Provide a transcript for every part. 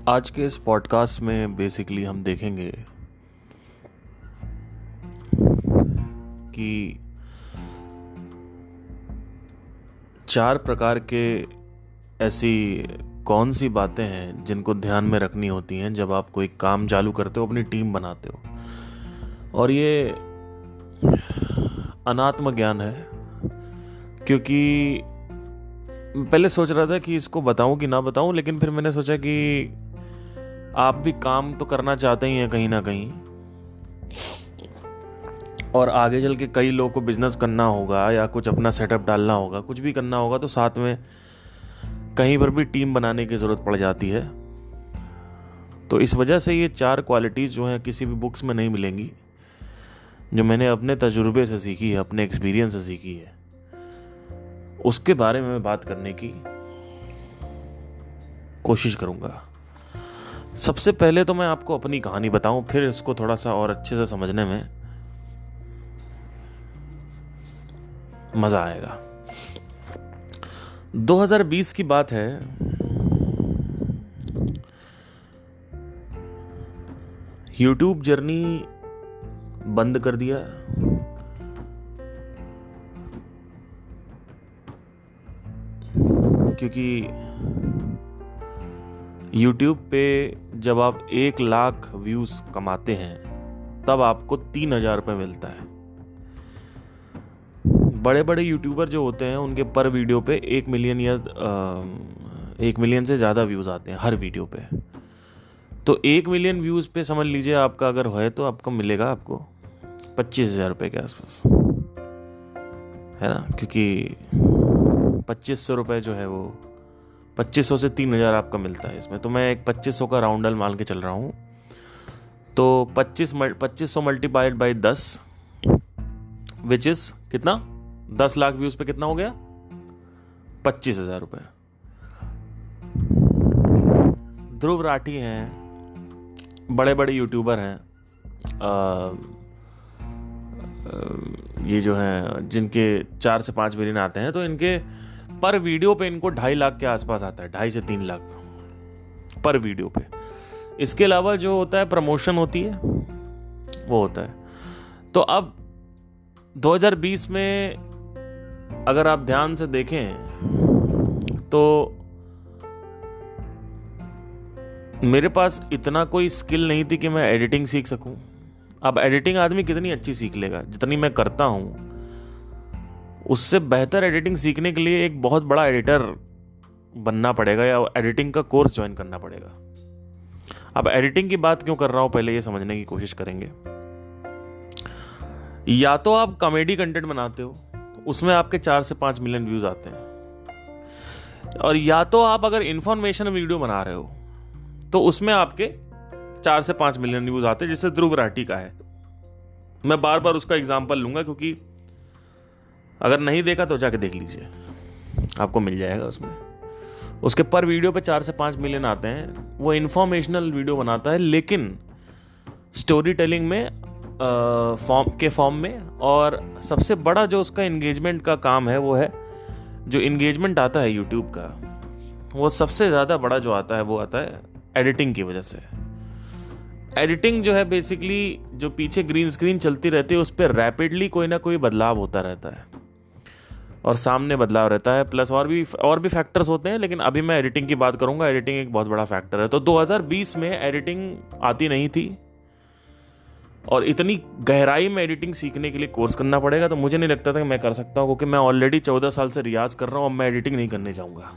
आज के इस पॉडकास्ट में बेसिकली हम देखेंगे कि 4 प्रकार के ऐसी कौन सी बातें हैं जिनको ध्यान में रखनी होती हैं जब आप कोई काम चालू करते हो, अपनी टीम बनाते हो। और ये अनात्म ज्ञान है, क्योंकि पहले सोच रहा था कि इसको बताऊं कि ना बताऊं, लेकिन फिर मैंने सोचा कि आप भी काम तो करना चाहते ही हैं कहीं ना कहीं, और आगे चल के कई लोगों को बिजनेस करना होगा या कुछ अपना सेटअप डालना होगा, कुछ भी करना होगा, तो साथ में कहीं पर भी टीम बनाने की ज़रूरत पड़ जाती है। तो इस वजह से ये 4 क्वालिटीज़ जो हैं किसी भी बुक्स में नहीं मिलेंगी, जो मैंने अपने तजुर्बे से सीखी है, अपने एक्सपीरियंस से सीखी है, उसके बारे में मैं बात करने की कोशिश करूँगा। सबसे पहले तो मैं आपको अपनी कहानी बताऊं, फिर इसको थोड़ा सा और अच्छे से समझने में मज़ा आएगा। 2020 की बात है। यूट्यूब जर्नी बंद कर दिया, क्योंकि YouTube पे जब आप 1 लाख व्यूज़ कमाते हैं तब आपको 3,000 रुपये मिलता है। बड़े बड़े यूट्यूबर जो होते हैं उनके पर वीडियो पे 1 मिलियन या 1 मिलियन से ज़्यादा व्यूज़ आते हैं हर वीडियो पे। तो 1 मिलियन व्यूज़ पे समझ लीजिए आपका अगर है तो आपको मिलेगा आपको 25,000 रुपये के आसपास, है ना, क्योंकि 2,500 रुपये जो है वो 2,500 से 3,000 आपका मिलता है इसमें। तो मैं एक 2,500 का राउंडल मान के चल रहा हूँ। तो 2,500 मल्टीप्लाइड बाई 10 विच इज कितना, 10 लाख व्यूज पे कितना हो गया, 25,000 रुपये। ध्रुव राठी हैं, बड़े बड़े यूट्यूबर हैं, ये जो हैं जिनके 4 से 5 मिलियन आते हैं, तो इनके पर वीडियो पे इनको 2.5 लाख के आसपास आता है, 2.5 से 3 लाख पर वीडियो पे। इसके अलावा जो होता है प्रमोशन होती है वो होता है। तो अब 2020 में अगर आप ध्यान से देखें तो मेरे पास इतना कोई स्किल नहीं थी कि मैं एडिटिंग सीख सकूं। अब एडिटिंग आदमी कितनी अच्छी सीख लेगा, जितनी मैं करता हूं उससे बेहतर एडिटिंग सीखने के लिए एक बहुत बड़ा एडिटर बनना पड़ेगा या एडिटिंग का कोर्स ज्वाइन करना पड़ेगा। अब एडिटिंग की बात क्यों कर रहा हूं, पहले ये समझने की कोशिश करेंगे। या तो आप कॉमेडी कंटेंट बनाते हो, उसमें आपके 4 से 5 मिलियन व्यूज आते हैं, और या तो आप अगर इंफॉर्मेशन वीडियो बना रहे हो तो उसमें आपके 4 से 5 मिलियन व्यूज आते हैं, जिससे ध्रुव राठी का है। मैं बार बार उसका एग्जाम्पल लूंगा, क्योंकि अगर नहीं देखा तो जाके देख लीजिए, आपको मिल जाएगा। उसमें उसके पर वीडियो पे 4 से 5 मिलियन आते हैं। वो इंफॉर्मेशनल वीडियो बनाता है, लेकिन स्टोरी टेलिंग में फॉर्म में, और सबसे बड़ा जो उसका एंगेजमेंट का काम है वो है, जो एंगेजमेंट आता है यूट्यूब का, वो सबसे ज़्यादा बड़ा जो आता है वो आता है एडिटिंग की वजह से। एडिटिंग जो है बेसिकली जो पीछे ग्रीन स्क्रीन चलती रहती है उस पर रैपिडली कोई ना कोई बदलाव होता रहता है, और सामने बदलाव रहता है, प्लस और भी फैक्टर्स होते हैं, लेकिन अभी मैं एडिटिंग की बात करूंगा। एडिटिंग एक बहुत बड़ा फैक्टर है। तो 2020 में एडिटिंग आती नहीं थी, और इतनी गहराई में एडिटिंग सीखने के लिए कोर्स करना पड़ेगा, तो मुझे नहीं लगता था कि मैं कर सकता हूं, क्योंकि मैं ऑलरेडी 14 साल से रियाज कर रहा हूं। अब मैं एडिटिंग नहीं करने जाऊंगा।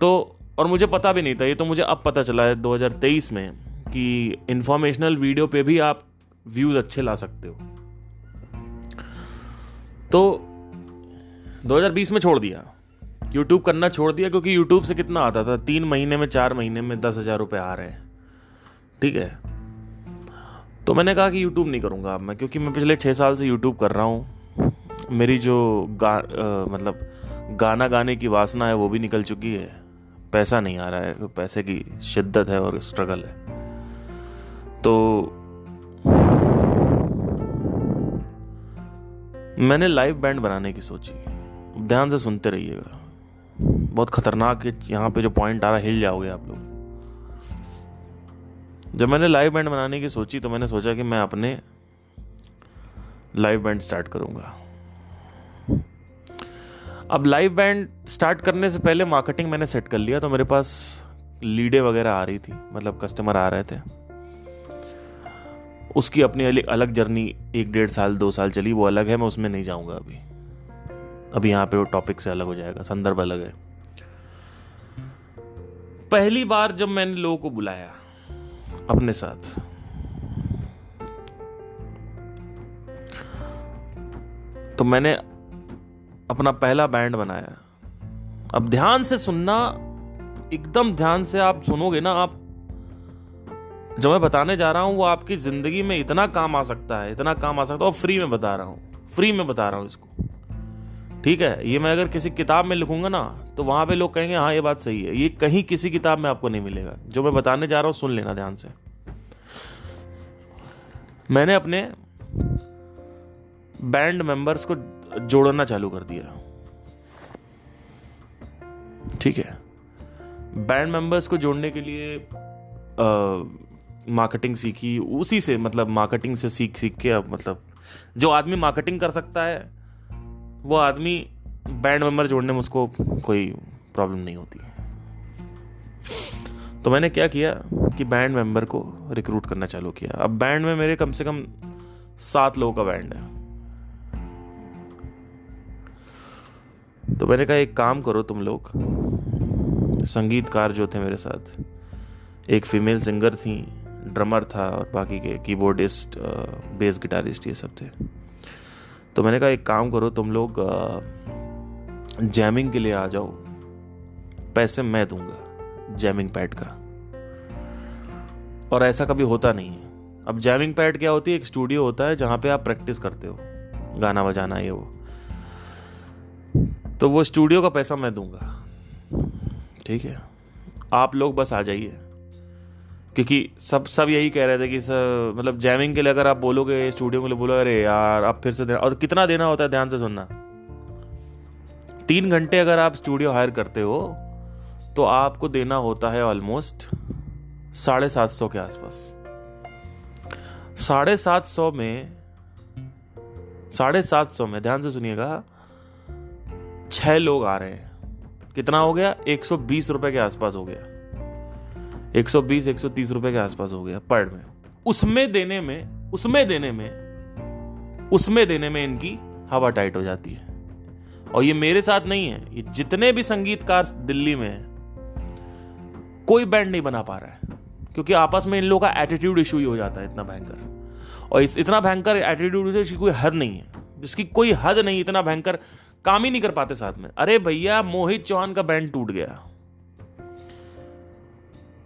तो और मुझे पता भी नहीं था, ये तो मुझे अब पता चला है 2023 में, कि इंफॉर्मेशनल वीडियो पे भी आप व्यूज अच्छे ला सकते हो। तो 2020 में छोड़ दिया, यूट्यूब करना छोड़ दिया, क्योंकि यूट्यूब से कितना आता था, 3 महीने में 4 महीने में 10,000 रुपये आ रहे हैं, ठीक है। तो मैंने कहा कि यूट्यूब नहीं करूँगा अब मैं, क्योंकि मैं पिछले 6 साल से यूट्यूब कर रहा हूँ। मेरी जो मतलब गाना गाने की वासना है वो भी निकल चुकी है, पैसा नहीं आ रहा है, तो पैसे की शिद्दत है और स्ट्रगल है। तो मैंने लाइव बैंड बनाने की सोची। ध्यान से सुनते रहिएगा, बहुत खतरनाक है। यहाँ पे जो पॉइंट आ रहा है हिल जाओगे आप लोग। जब मैंने लाइव बैंड बनाने की सोची तो मैंने सोचा कि मैं अपने लाइव बैंड स्टार्ट करूंगा। अब लाइव बैंड स्टार्ट करने से पहले मार्केटिंग मैंने सेट कर लिया, तो मेरे पास लीडें वगैरह आ रही थी, मतलब कस्टमर आ रहे थे। उसकी अपनी अलग जर्नी 1-1.5 साल 2 साल चली, वो अलग है, मैं उसमें नहीं जाऊंगा अभी यहाँ पे वो टॉपिक से अलग हो जाएगा, संदर्भ अलग है। पहली बार जब मैंने लोगों को बुलाया अपने साथ, तो मैंने अपना पहला बैंड बनाया। अब ध्यान से सुनना, एकदम ध्यान से आप सुनोगे ना, आप जो मैं बताने जा रहा हूं वो आपकी जिंदगी में इतना काम आ सकता है, इतना काम आ सकता है। और फ्री में बता रहा हूं इसको, ठीक है। ये मैं अगर किसी किताब में लिखूंगा ना तो वहां पे लोग कहेंगे हाँ ये बात सही है, ये कहीं किसी किताब में आपको नहीं मिलेगा। जो मैं बताने जा रहा हूं सुन लेना ध्यान से। मैंने अपने बैंड मेंबर्स को जोड़ना चालू कर दिया, ठीक है। बैंड मेंबर्स को जोड़ने के लिए मार्केटिंग सीखी, उसी से मतलब मार्केटिंग से सीख के, अब मतलब जो आदमी मार्केटिंग कर सकता है वो आदमी बैंड मेंबर जोड़ने में उसको कोई प्रॉब्लम नहीं होती। तो मैंने क्या किया कि बैंड मेंबर को रिक्रूट करना चालू किया। अब बैंड में मेरे कम से कम 7 लोगों का बैंड है। तो मैंने कहा एक काम करो तुम लोग, संगीतकार जो थे मेरे साथ, एक फीमेल सिंगर थी, ड्रमर था और बाकी के कीबोर्डिस्ट, बेस गिटारिस्ट, ये सब थे। तो मैंने कहा एक काम करो तुम लोग जैमिंग के लिए आ जाओ, पैसे मैं दूंगा जैमिंग पैड का। और ऐसा कभी होता नहीं है। अब जैमिंग पैड क्या होती है? एक स्टूडियो होता है जहां पे आप प्रैक्टिस करते हो, गाना बजाना ये वो। तो वो स्टूडियो का पैसा मैं दूंगा, ठीक है। आप लोग बस आ जाइए, क्योंकि सब यही कह रहे थे कि सर मतलब जैमिंग के लिए अगर आप बोलोगे, स्टूडियो के लिए बोलो, अरे यार अब फिर से देना। और कितना देना होता है, ध्यान से सुनना। 3 घंटे अगर आप स्टूडियो हायर करते हो तो आपको देना होता है ऑलमोस्ट 750 के आसपास। 750 में ध्यान से सुनिएगा, 6 लोग आ रहे हैं, कितना हो गया? 120 रुपए के आसपास हो गया। 120-130 रुपए के आसपास हो गया पर में। उसमें देने में इनकी हवा टाइट हो जाती है। और ये मेरे साथ नहीं है, ये जितने भी संगीतकार दिल्ली में हैं, कोई बैंड नहीं बना पा रहा है, क्योंकि आपस में इन लोगों का एटीट्यूड इशू ही हो जाता है इतना भयंकर। और इतना भयंकर एटीट्यूड जिसकी कोई हद नहीं है, जिसकी कोई हद नहीं, इतना भयंकर काम ही नहीं कर पाते साथ में। अरे भैया, मोहित चौहान का बैंड टूट गया।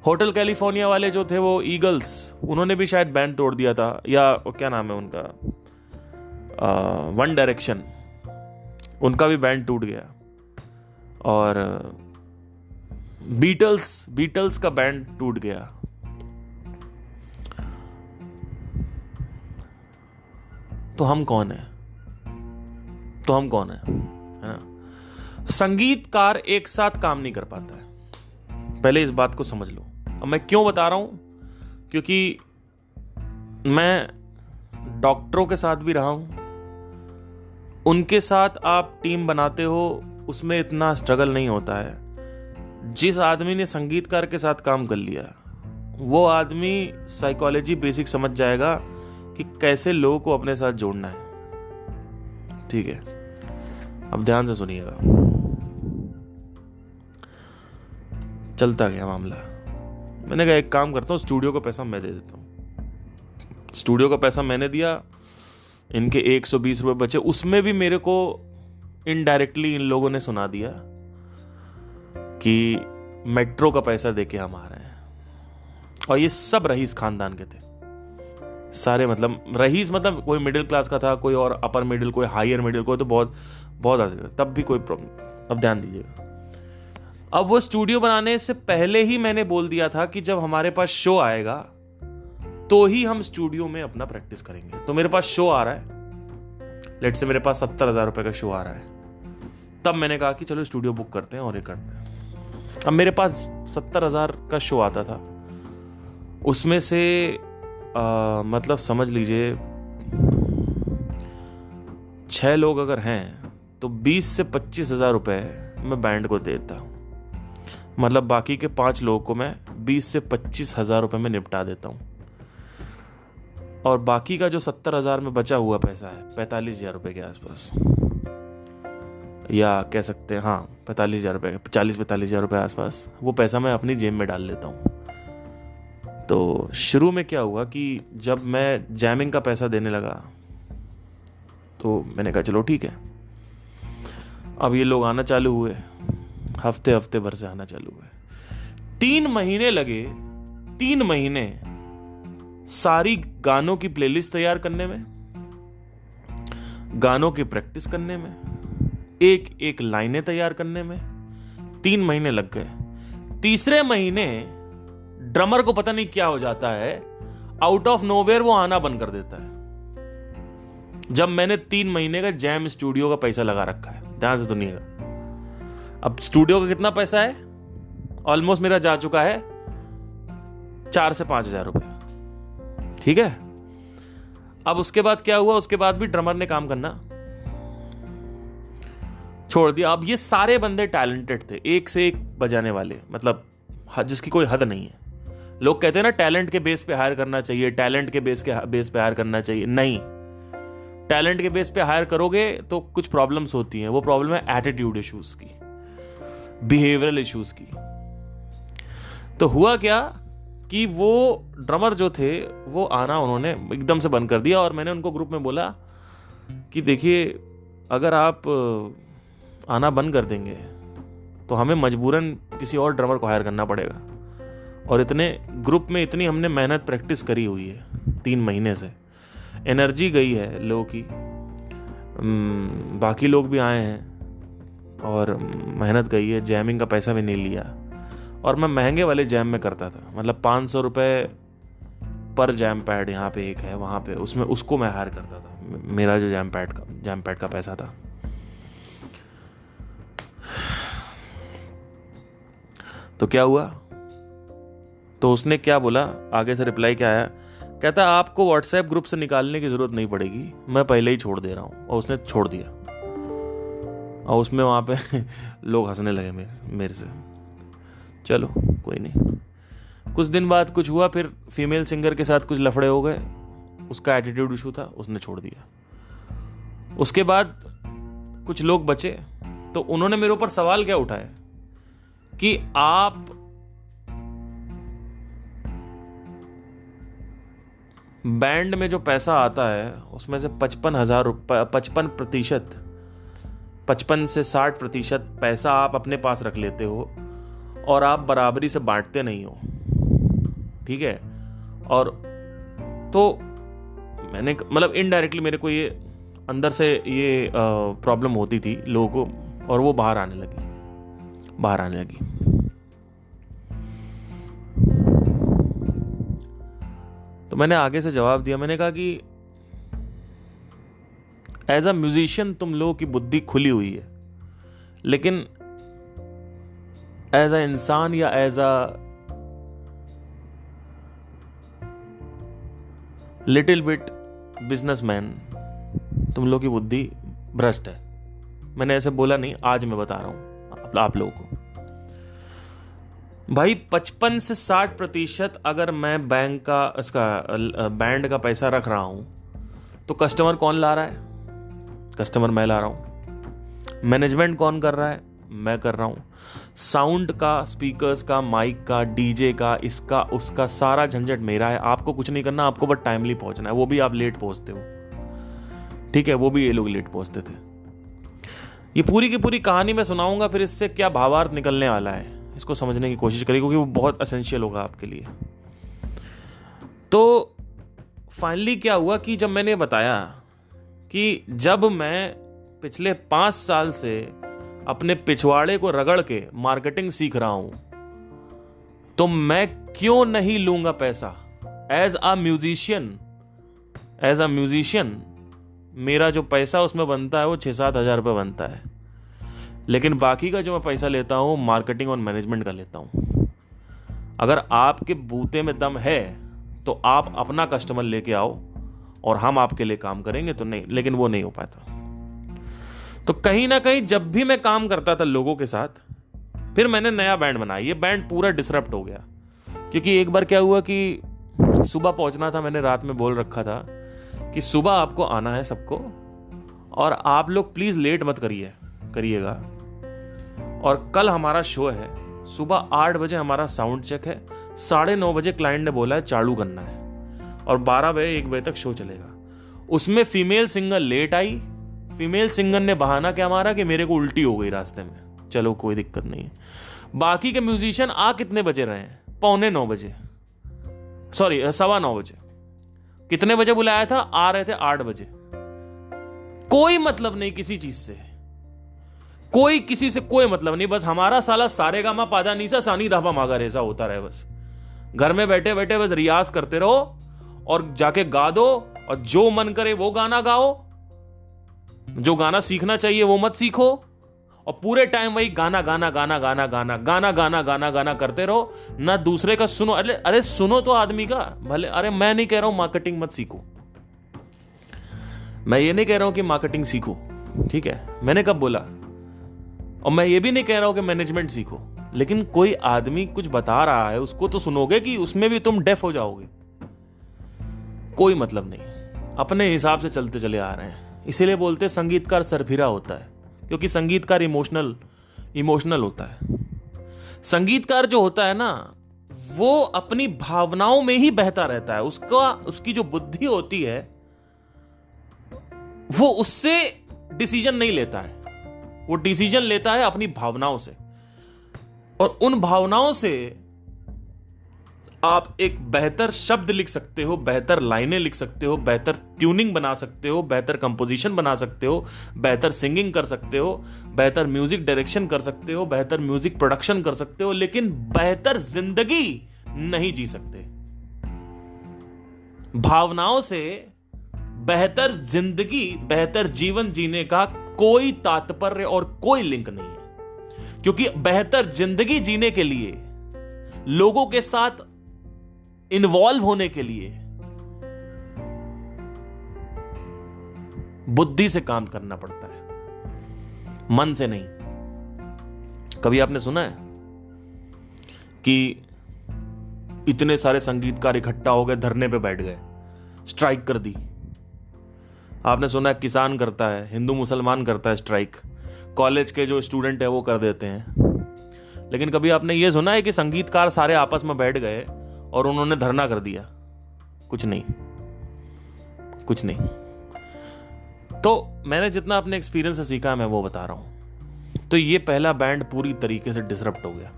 होटल कैलिफोर्निया वाले जो थे, वो ईगल्स, उन्होंने भी शायद बैंड तोड़ दिया था, या क्या नाम है उनका, वन डायरेक्शन, उनका भी बैंड टूट गया। और बीटल्स का बैंड टूट गया। तो हम कौन है ना? संगीतकार एक साथ काम नहीं कर पाता है, पहले इस बात को समझ लो। अब मैं क्यों बता रहा हूं? क्योंकि मैं डॉक्टरों के साथ भी रहा हूं, उनके साथ आप टीम बनाते हो, उसमें इतना स्ट्रगल नहीं होता है। जिस आदमी ने संगीतकार के साथ काम कर लिया, वो आदमी साइकोलॉजी बेसिक समझ जाएगा कि कैसे लोगों को अपने साथ जोड़ना है, ठीक है। अब ध्यान से सुनिएगा। चलता गया मामला। मैंने कहा एक काम करता हूं, स्टूडियो का पैसा मैं दे देता हूं। स्टूडियो का पैसा मैंने दिया, इनके 120 रुपए बचे। उसमें भी मेरे को इनडायरेक्टली इन लोगों ने सुना दिया कि मेट्रो का पैसा देके हम आ रहे हैं। और ये सब रईस खानदान के थे सारे, मतलब रईस मतलब कोई मिडिल क्लास का था, कोई और अपर मिडिल, कोई हायर मिडिल, कोई तो बहुत बहुत ज्यादा, तब भी कोई प्रॉब्लम। अब ध्यान दीजिएगा। अब वो स्टूडियो बनाने से पहले ही मैंने बोल दिया था कि जब हमारे पास शो आएगा तो ही हम स्टूडियो में अपना प्रैक्टिस करेंगे। तो मेरे पास शो आ रहा है, लेट से मेरे पास 70,000 रुपए का शो आ रहा है, तब मैंने कहा कि चलो स्टूडियो बुक करते हैं और ये करते हैं। अब मेरे पास 70,000 का शो आता था, उसमें से मतलब समझ लीजिए 6 लोग अगर हैं तो 20 से 25 हज़ार रुपये मैं बैंड को देता हूँ। मतलब बाकी के 5 लोगों को मैं 20 से 25 हज़ार रुपये में निपटा देता हूँ। और बाकी का जो 70 हज़ार में बचा हुआ पैसा है 45 हज़ार रुपये के आसपास, या कह सकते हैं 45 हज़ार रुपये, 40-45 हज़ार रुपये आसपास, वो पैसा मैं अपनी जेब में डाल लेता हूँ। तो शुरू में क्या हुआ कि जब मैं जैमिंग का पैसा देने लगा तो मैंने कहा चलो ठीक है। अब ये लोग आना चालू हुए, हफ्ते भर से आना चालू हुए। 3 महीने लगे, 3 महीने सारी गानों की प्लेलिस्ट तैयार करने में, गानों की प्रैक्टिस करने में, एक एक लाइनें तैयार करने में 3 महीने लग गए। तीसरे महीने ड्रमर को पता नहीं क्या हो जाता है, आउट ऑफ नोवेयर वो आना बंद कर देता है। जब मैंने 3 महीने का जैम स्टूडियो का पैसा लगा रखा है, ध्यान से सुनिएगा। अब स्टूडियो का कितना पैसा है, ऑलमोस्ट मेरा जा चुका है 4 से 5 हज़ार रुपये, ठीक है। अब उसके बाद क्या हुआ, उसके बाद भी ड्रमर ने काम करना छोड़ दिया। अब ये सारे बंदे टैलेंटेड थे, एक से एक बजाने वाले, मतलब जिसकी कोई हद नहीं है। लोग कहते हैं ना टैलेंट के बेस पे हायर करना चाहिए, टैलेंट के बेस पे हायर करना चाहिए। नहीं, टैलेंट के बेस पे हायर करोगे तो कुछ प्रॉब्लम्स होती हैं। वो प्रॉब्लम है एटीट्यूड इश्यूज की, बिहेवियरल इश्यूज की। तो हुआ क्या कि वो ड्रमर जो थे वो आना उन्होंने एकदम से बंद कर दिया। और मैंने उनको ग्रुप में बोला कि देखिए, अगर आप आना बंद कर देंगे तो हमें मजबूरन किसी और ड्रमर को हायर करना पड़ेगा। और इतने ग्रुप में इतनी हमने मेहनत प्रैक्टिस करी हुई है 3 महीने से, एनर्जी गई है लोगों की, बाकी लोग भी आए हैं और मेहनत गई है, जैमिंग का पैसा भी नहीं लिया। और मैं महंगे वाले जैम में करता था, मतलब 500 रुपये पर जैम पैड, यहाँ पे एक है वहाँ पे, उसमें उसको मैं हायर करता था। मेरा जो जैम पैड का पैसा था। तो क्या हुआ, तो उसने क्या बोला, आगे से रिप्लाई क्या आया, कहता आपको व्हाट्सएप ग्रुप से निकालने की जरूरत नहीं पड़ेगी, मैं पहले ही छोड़ दे रहा हूं। और उसने छोड़ दिया। और उसमें वहां पे लोग हंसने लगे मेरे से। चलो कोई नहीं। कुछ दिन बाद कुछ हुआ, फिर फीमेल सिंगर के साथ कुछ लफड़े हो गए, उसका एटीट्यूड इशू था, उसने छोड़ दिया। उसके बाद कुछ लोग बचे, तो उन्होंने मेरे ऊपर सवाल क्या उठाया कि आप बैंड में जो पैसा आता है उसमें से 55 से 60% पैसा आप अपने पास रख लेते हो और आप बराबरी से बांटते नहीं हो, ठीक है। और तो मैंने मतलब इनडायरेक्टली मेरे को ये अंदर से ये प्रॉब्लम होती थी लोगों को, और वो बाहर आने लगी। तो मैंने आगे से जवाब दिया, मैंने कहा कि एज अ म्यूजिशियन तुम लोगों की बुद्धि खुली हुई है, लेकिन एज अ इंसान या as a little bit businessman तुम लोगों की बुद्धि भ्रष्ट है। मैंने ऐसे बोला नहीं, आज मैं बता रहा हूं आप लोगों को। भाई 55 से 60% अगर मैं बैंड का पैसा रख रहा हूं तो कस्टमर कौन ला रहा है? कस्टमर मैं ला रहा हूं। मैनेजमेंट कौन कर रहा है? मैं कर रहा हूं। साउंड का, स्पीकर्स का, माइक का, डीजे का, इसका उसका सारा झंझट मेरा है। आपको कुछ नहीं करना, आपको बस टाइमली पहुंचना है। वो भी आप लेट पहुंचते हो, ठीक है, वो भी ये लोग लेट पहुंचते थे। ये पूरी की पूरी कहानी मैं सुनाऊंगा, फिर इससे क्या भावार्थ निकलने वाला है इसको समझने की कोशिश करिए, क्योंकि वो बहुत एसेंशियल होगा आपके लिए। तो फाइनली क्या हुआ कि जब मैंने बताया कि जब मैं पिछले 5 साल से अपने पिछवाड़े को रगड़ के मार्केटिंग सीख रहा हूं, तो मैं क्यों नहीं लूंगा पैसा एज अ म्यूजिशियन। मेरा जो पैसा उसमें बनता है वो 6-7 हज़ार रुपये बनता है, लेकिन बाकी का जो मैं पैसा लेता हूं मार्केटिंग और मैनेजमेंट का लेता हूं। अगर आपके बूते में दम है तो आप अपना कस्टमर लेके आओ और हम आपके लिए काम करेंगे, तो नहीं, लेकिन वो नहीं हो पाता। तो कहीं ना कहीं जब भी मैं काम करता था लोगों के साथ, फिर मैंने नया बैंड बनाया, ये बैंड पूरा डिसरप्ट हो गया। क्योंकि एक बार क्या हुआ कि सुबह पहुंचना था, मैंने रात में बोल रखा था कि सुबह आपको आना है सबको, और आप लोग प्लीज लेट मत करिएगा। और कल हमारा शो है, सुबह 8 बजे हमारा साउंड चेक है, 9:30 बजे क्लाइंट ने बोला है चालू करना है, और 12 बजे 1 बजे तक शो चलेगा। उसमें फीमेल सिंगर लेट आई। फीमेल सिंगर ने बहाना क्या मारा कि मेरे को उल्टी हो गई रास्ते में। चलो कोई दिक्कत नहीं है। बाकी के म्यूजिशियन आ कितने बजे रहे हैं? 8:45 बजे, सॉरी 9:15 बजे। कितने बजे बुलाया था? आ रहे थे 8 बजे। कोई मतलब नहीं किसी चीज से, कोई किसी से कोई मतलब नहीं। बस हमारा साला सारेगामा पादा नीसा सानी धापा मागा रेसा होता रहे। बस घर में बैठे बैठे बस रियाज करते रहो और जाके गा दो, और जो मन करे वो गाना गाओ, जो गाना सीखना चाहिए वो मत सीखो, और पूरे टाइम वही गाना गाना गाना गाना गाना गाना गाना गाना गाना करते रहो। ना दूसरे का सुनो। अरे सुनो तो आदमी का भले। अरे मैं नहीं कह रहा हूं मार्केटिंग मत सीखो, मैं ये नहीं कह रहा हूं कि मार्केटिंग सीखो, ठीक है, मैंने कब बोला। और मैं ये भी नहीं कह रहा हूं कि मैनेजमेंट सीखो, लेकिन कोई आदमी कुछ बता रहा है उसको तो सुनोगे, कि उसमें भी तुम डेफ हो जाओगे? कोई मतलब नहीं, अपने हिसाब से चलते चले आ रहे हैं। इसीलिए बोलते संगीतकार सरफिरा होता है, क्योंकि संगीतकार इमोशनल होता है। संगीतकार जो होता है ना, वो अपनी भावनाओं में ही बहता रहता है। उसकी जो बुद्धि होती है वो उससे डिसीजन नहीं लेता है, वो डिसीजन लेता है अपनी भावनाओं से। और उन भावनाओं से आप एक बेहतर शब्द लिख सकते हो, बेहतर लाइनें लिख सकते हो, बेहतर ट्यूनिंग बना सकते हो, बेहतर कंपोजिशन बना सकते हो, बेहतर सिंगिंग कर सकते हो, बेहतर म्यूजिक डायरेक्शन कर सकते हो, बेहतर म्यूजिक प्रोडक्शन कर सकते हो, लेकिन बेहतर जिंदगी नहीं जी सकते। भावनाओं से बेहतर जिंदगी, बेहतर जीवन जीने का कोई तात्पर्य और कोई लिंक नहीं है। क्योंकि बेहतर जिंदगी जीने के लिए, लोगों के साथ इन्वॉल्व होने के लिए बुद्धि से काम करना पड़ता है, मन से नहीं। कभी आपने सुना है कि इतने सारे संगीतकार इकट्ठा हो गए, धरने पे बैठ गए, स्ट्राइक कर दी? आपने सुना है किसान करता है, हिंदू मुसलमान करता है स्ट्राइक, कॉलेज के जो स्टूडेंट है वो कर देते हैं। लेकिन कभी आपने ये सुना है कि संगीतकार सारे आपस में बैठ गए और उन्होंने धरना कर दिया? कुछ नहीं, कुछ नहीं। तो मैंने जितना अपने एक्सपीरियंस से सीखा है मैं वो बता रहा हूं। तो ये पहला बैंड पूरी तरीके से डिसरप्ट हो गया,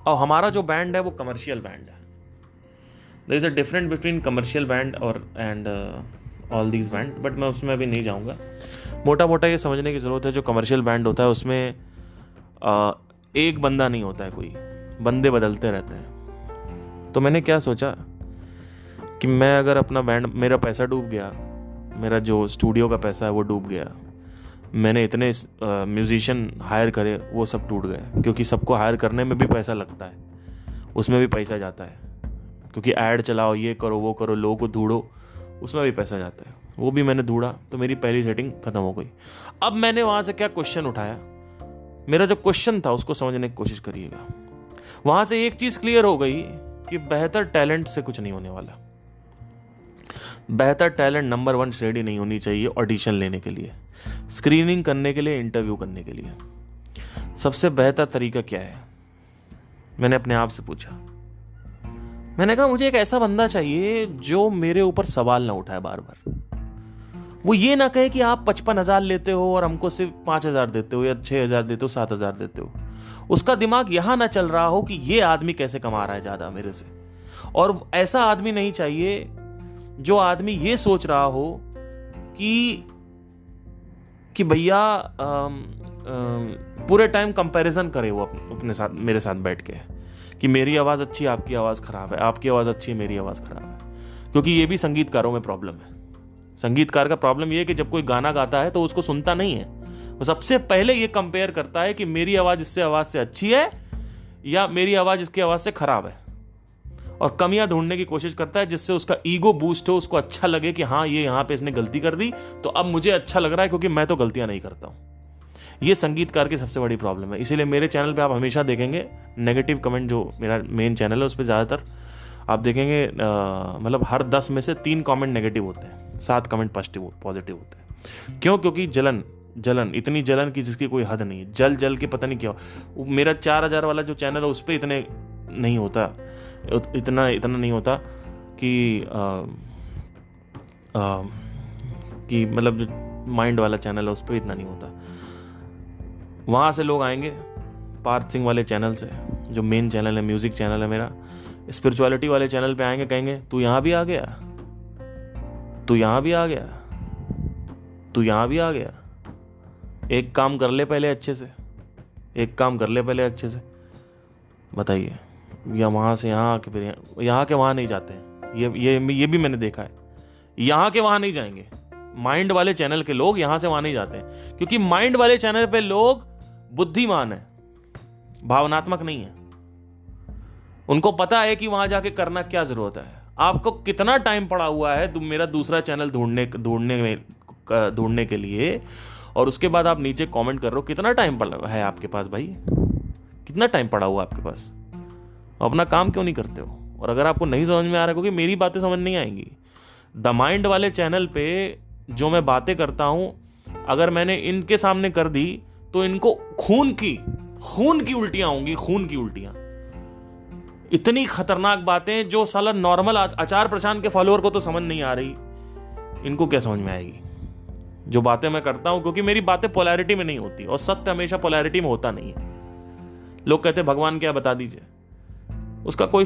और हमारा जो बैंड है वो कमर्शियल बैंड है। There is a difference between commercial band और and all these band, but मैं उसमें अभी नहीं जाऊंगा। मोटा मोटा ये समझने की जरूरत है, जो कमर्शियल बैंड होता है उसमें एक बंदा नहीं होता है, कोई बंदे बदलते रहते हैं। तो मैंने क्या सोचा कि मैं अगर अपना बैंड, मेरा पैसा डूब गया, मेरा जो स्टूडियो का पैसा है वो डूब गया, मैंने इतने म्यूजिशियन हायर करे वो सब टूट गए, क्योंकि सबको हायर करने में भी पैसा लगता है, उसमें भी पैसा जाता है, क्योंकि ऐड चलाओ, ये करो वो करो, लोगों को ढूंढो, उसमें भी पैसा जाता है। वो भी मैंने ढूंढा, तो मेरी पहली सेटिंग खत्म हो गई। अब मैंने वहां से क्या क्वेश्चन उठाया, मेरा जो क्वेश्चन था उसको समझने की कोशिश करिएगा। वहां से एक चीज क्लियर हो गई कि बेहतर टैलेंट से कुछ नहीं होने वाला। बेहतर टैलेंट नंबर 1 रेडी नहीं होनी चाहिए ऑडिशन लेने के लिए, स्क्रीनिंग करने के लिए, इंटरव्यू करने के लिए। सबसे बेहतर तरीका क्या है? मैंने अपने आप से पूछा। मैंने कहा मुझे एक ऐसा बंदा चाहिए जो मेरे ऊपर सवाल ना उठाए बार बार। वो ये ना कहे कि आप 55,000 लेते हो और हमको सिर्फ 5,000 देते हो, या 6,000 देते हो, 7,000 देते हो। उसका दिमाग यहां ना चल रहा हो कि ये आदमी कैसे कमा रहा है ज्यादा मेरे से। और ऐसा आदमी नहीं चाहिए जो आदमी ये सोच रहा हो कि भैया पूरे टाइम कंपैरिजन करे वो अपने साथ, मेरे साथ बैठ के, कि मेरी आवाज अच्छी है, आपकी आवाज खराब है, आपकी आवाज अच्छी है, मेरी आवाज खराब है। क्योंकि ये भी संगीतकारों में प्रॉब्लम है। संगीतकार का प्रॉब्लम ये है कि जब कोई गाना गाता है तो उसको सुनता नहीं है, वो सबसे पहले ये कंपेयर करता है कि मेरी आवाज इससे आवाज से अच्छी है या मेरी आवाज इसकी आवाज से खराब है, और कमियां ढूंढने की कोशिश करता है जिससे उसका ईगो बूस्ट हो, उसको अच्छा लगे कि हाँ ये यहां पे इसने गलती कर दी तो अब मुझे अच्छा लग रहा है क्योंकि मैं तो गलतियां नहीं करता हूं। ये संगीतकार की सबसे बड़ी प्रॉब्लम है। इसीलिए मेरे चैनल पे आप हमेशा देखेंगे नेगेटिव कमेंट, जो मेरा मेन चैनल है उस पर ज़्यादातर आप देखेंगे मतलब हर 10 में से 3 कमेंट नेगेटिव होते हैं, 7 कमेंट पॉजिटिव होते हैं। क्यों? क्योंकि जलन इतनी जलन की जिसकी कोई हद नहीं है। जल के पता नहीं क्या। मेरा 4000 वाला जो चैनल है उस पर इतने नहीं होता, इतना नहीं होता कि मतलब जो माइंड वाला चैनल है उस पर इतना नहीं होता। वहाँ से लोग आएंगे पार्थ सिंह वाले चैनल से, जो मेन चैनल है, म्यूजिक चैनल है मेरा, स्पिरिचुअलिटी वाले चैनल पे आएंगे, कहेंगे तू यहाँ भी आ गया, तू यहाँ भी आ गया, तू यहाँ भी आ गया। एक काम कर ले पहले अच्छे से, एक काम कर ले पहले अच्छे से, बताइए। या वहाँ से यहाँ आके फिर यहाँ के वहाँ नहीं जाते हैं। ये भी मैंने देखा है, यहाँ के वहाँ नहीं जाएंगे। माइंड वाले चैनल के लोग यहाँ से वहाँ नहीं जाते हैं, क्योंकि माइंड वाले चैनल पे लोग बुद्धिमान है, भावनात्मक नहीं है। उनको पता है कि वहां जाके करना क्या जरूरत है। आपको कितना टाइम पड़ा हुआ है मेरा दूसरा चैनल ढूंढने के लिए, और उसके बाद आप नीचे कमेंट कर रहे हो। कितना टाइम पड़ा है आपके पास भाई? कितना टाइम पड़ा हुआ आपके पास? अपना काम क्यों नहीं करते हो? और अगर आपको नहीं समझ में आ रहा है, क्योंकि मेरी बातें समझ नहीं आएंगी। द माइंड वाले चैनल पे जो मैं बातें करता हूं, अगर मैंने इनके सामने कर दी तो इनको खून की उल्टियां होंगी, खून की उल्टियां। इतनी खतरनाक बातें जो साला नॉर्मल आचार प्रशांत के फॉलोअर को तो समझ नहीं आ रही, इनको क्या समझ में आएगी जो बातें मैं करता हूं? क्योंकि मेरी बातें पोलैरिटी में नहीं होती, और सत्य हमेशा पोलैरिटी में होता नहीं है। लोग कहते हैं भगवान क्या, बता दीजिए। उसका कोई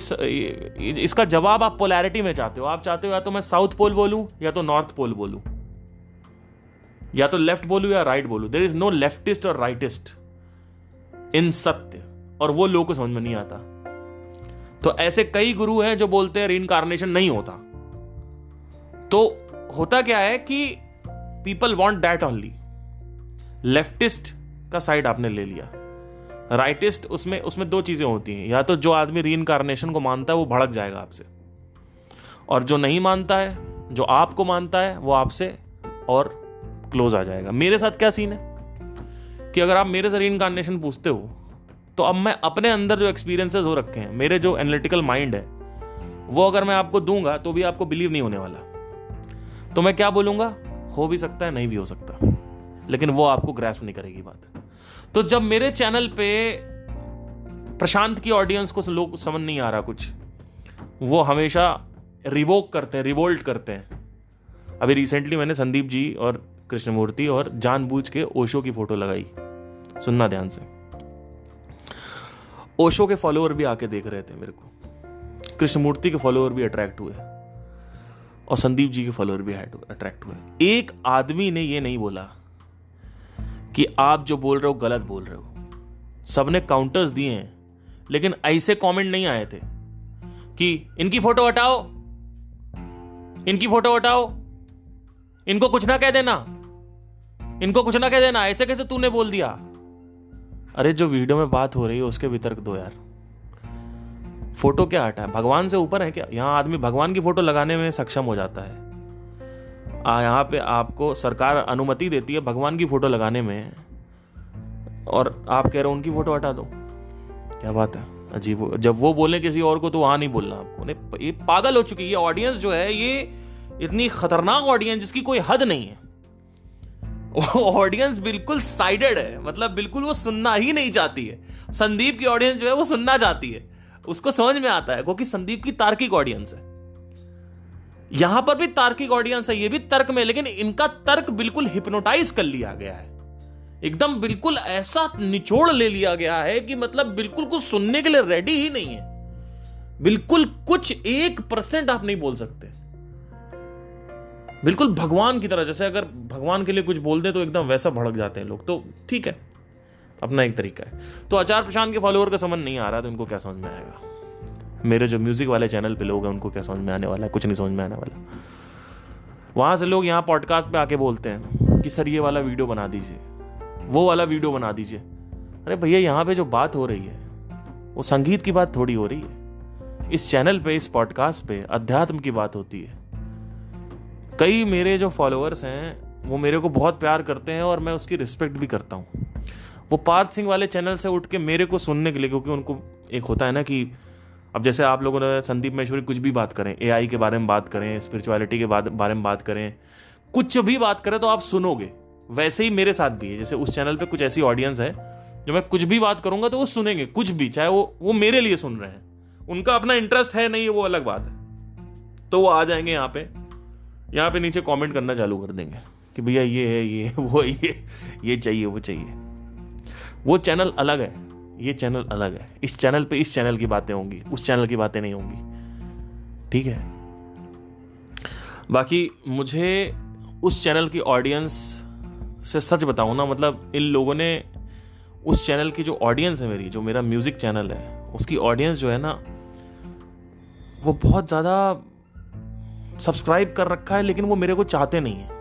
इसका जवाब आप पोलैरिटी में चाहते हो। आप चाहते हो या तो मैं साउथ पोल बोलूं या तो नॉर्थ पोल बोलूं, या तो लेफ्ट बोलूं या राइट बोलूं। देयर इज नो लेफ्टिस्ट और राइटिस्ट इन सत्य, और वो लोगों को समझ में नहीं आता। तो ऐसे कई गुरु हैं जो बोलते हैं रीइंकार्नेशन नहीं होता। तो होता क्या है कि people want that only. Leftist का साइड आपने ले लिया, राइटिस्ट, उसमें 2 चीजें होती हैं। या तो जो आदमी रीइंकार्नेशन को मानता है वो भड़क जाएगा आपसे, और जो नहीं मानता है, जो आपको मानता है, वो आपसे और क्लोज आ जाएगा। मेरे साथ क्या सीन है कि अगर आप मेरे से रीइंकार्नेशन पूछते हो तो अब मैं अपने अंदर जो एक्सपीरियंसेस हो रखे हैं, मेरे जो एनालिटिकल माइंड है, वो अगर मैं आपको दूंगा तो भी आपको बिलीव नहीं होने वाला। तो मैं क्या बोलूंगा? हो भी सकता है, नहीं भी हो सकता, लेकिन वो आपको ग्रैस्प नहीं करेगी बात। तो जब मेरे चैनल पे प्रशांत की ऑडियंस को लोग समझ नहीं आ रहा कुछ, वो हमेशा रिवोक करते हैं, रिवोल्ट करते हैं। अभी रिसेंटली मैंने संदीप जी और कृष्णमूर्ति और जानबूझ के ओशो की फोटो लगाई। सुनना ध्यान से। ओशो के फॉलोअर भी आके देख रहे थे मेरे को, कृष्णमूर्ति के फॉलोअर भी अट्रैक्ट हुए, और संदीप जी के फॉलोअर भी अट्रैक्ट हुए। एक आदमी ने ये नहीं बोला कि आप जो बोल रहे हो गलत बोल रहे हो। सबने काउंटर्स दिए हैं, लेकिन ऐसे कमेंट नहीं आए थे कि इनकी फोटो हटाओ, इनकी फोटो हटाओ, इनको कुछ ना कह देना, इनको कुछ ना कह देना, ऐसे कैसे तूने बोल दिया। अरे जो वीडियो में बात हो रही है उसके वितर्क दो यार। फोटो क्या हटा है? भगवान से ऊपर है क्या? यहां आदमी भगवान की फोटो लगाने में सक्षम हो जाता है। यहां पे आपको सरकार अनुमति देती है भगवान की फोटो लगाने में, और आप कह रहे हो उनकी फोटो हटा दो। क्या बात है, अजीब। जब वो बोले किसी और को तो वहां नहीं बोलना आपको। ये पागल हो चुकी है ऑडियंस जो है, ये इतनी खतरनाक ऑडियंस जिसकी कोई हद नहीं है। ऑडियंस बिल्कुल साइडेड है, मतलब बिल्कुल वो सुनना ही नहीं चाहती है। संदीप की ऑडियंस जो है वो सुनना चाहती है, उसको समझ में आता है, क्योंकि संदीप की तार्किक ऑडियंस है। यहां पर भी तार्किक ऑडियंस है, ये भी तर्क में, लेकिन इनका तर्क बिल्कुल हिप्नोटाइज कर लिया गया है, एकदम बिल्कुल ऐसा निचोड़ ले लिया गया है कि मतलब बिल्कुल कुछ सुनने के लिए रेडी ही नहीं है। बिल्कुल कुछ 1% आप नहीं बोल सकते, बिल्कुल भगवान की तरह। जैसे अगर भगवान के लिए कुछ बोल दे तो एकदम वैसा भड़क जाते हैं लोग। तो ठीक है, अपना एक तरीका है। तो आचार प्रशांत के फॉलोअर का समझ नहीं आ रहा तो इनको क्या समझ में आएगा? मेरे जो म्यूजिक वाले चैनल पे लोग हैं उनको क्या समझ में आने वाला है? कुछ नहीं समझ में आने वाला। वहां से लोग यहाँ पॉडकास्ट पे आके बोलते हैं कि सर ये वाला वीडियो बना दीजिए, वो वाला वीडियो बना दीजिए। अरे भैया, यहाँ पे जो बात हो रही है वो संगीत की बात थोड़ी हो रही है। इस चैनल पे, इस पॉडकास्ट पे अध्यात्म की बात होती है। कई मेरे जो फॉलोअर्स हैं वो मेरे को बहुत प्यार करते हैं और मैं उसकी रिस्पेक्ट भी करता हूँ। वो पार्थ सिंह वाले चैनल से उठ के मेरे को सुनने के लिए, क्योंकि उनको एक होता है ना कि अब जैसे आप लोगों ने संदीप महेश्वरी कुछ भी बात करें, एआई के बारे में बात करें, स्पिरिचुअलिटी के बारे में बात करें, कुछ भी बात करें तो आप सुनोगे। वैसे ही मेरे साथ भी है, जैसे उस चैनल पे कुछ ऐसी ऑडियंस है जो मैं कुछ भी बात करूंगा तो वो सुनेंगे, कुछ भी, चाहे वो मेरे लिए सुन रहे हैं, उनका अपना इंटरेस्ट है नहीं, वो अलग बात है। तो वो आ जाएंगे यहाँ पे नीचे कमेंट करना चालू कर देंगे कि भैया ये है, ये वो, ये चाहिए, वो चाहिए। वो चैनल अलग है, ये चैनल अलग है। इस चैनल पे इस चैनल की बातें होंगी, उस चैनल की बातें नहीं होंगी, ठीक है। बाकी मुझे उस चैनल की ऑडियंस से सच बताऊं ना, मतलब इन लोगों ने उस चैनल की जो ऑडियंस है मेरी, जो मेरा म्यूजिक चैनल है, उसकी ऑडियंस जो है ना, वो बहुत ज़्यादा सब्सक्राइब कर रखा है, लेकिन वो मेरे को चाहते नहीं है।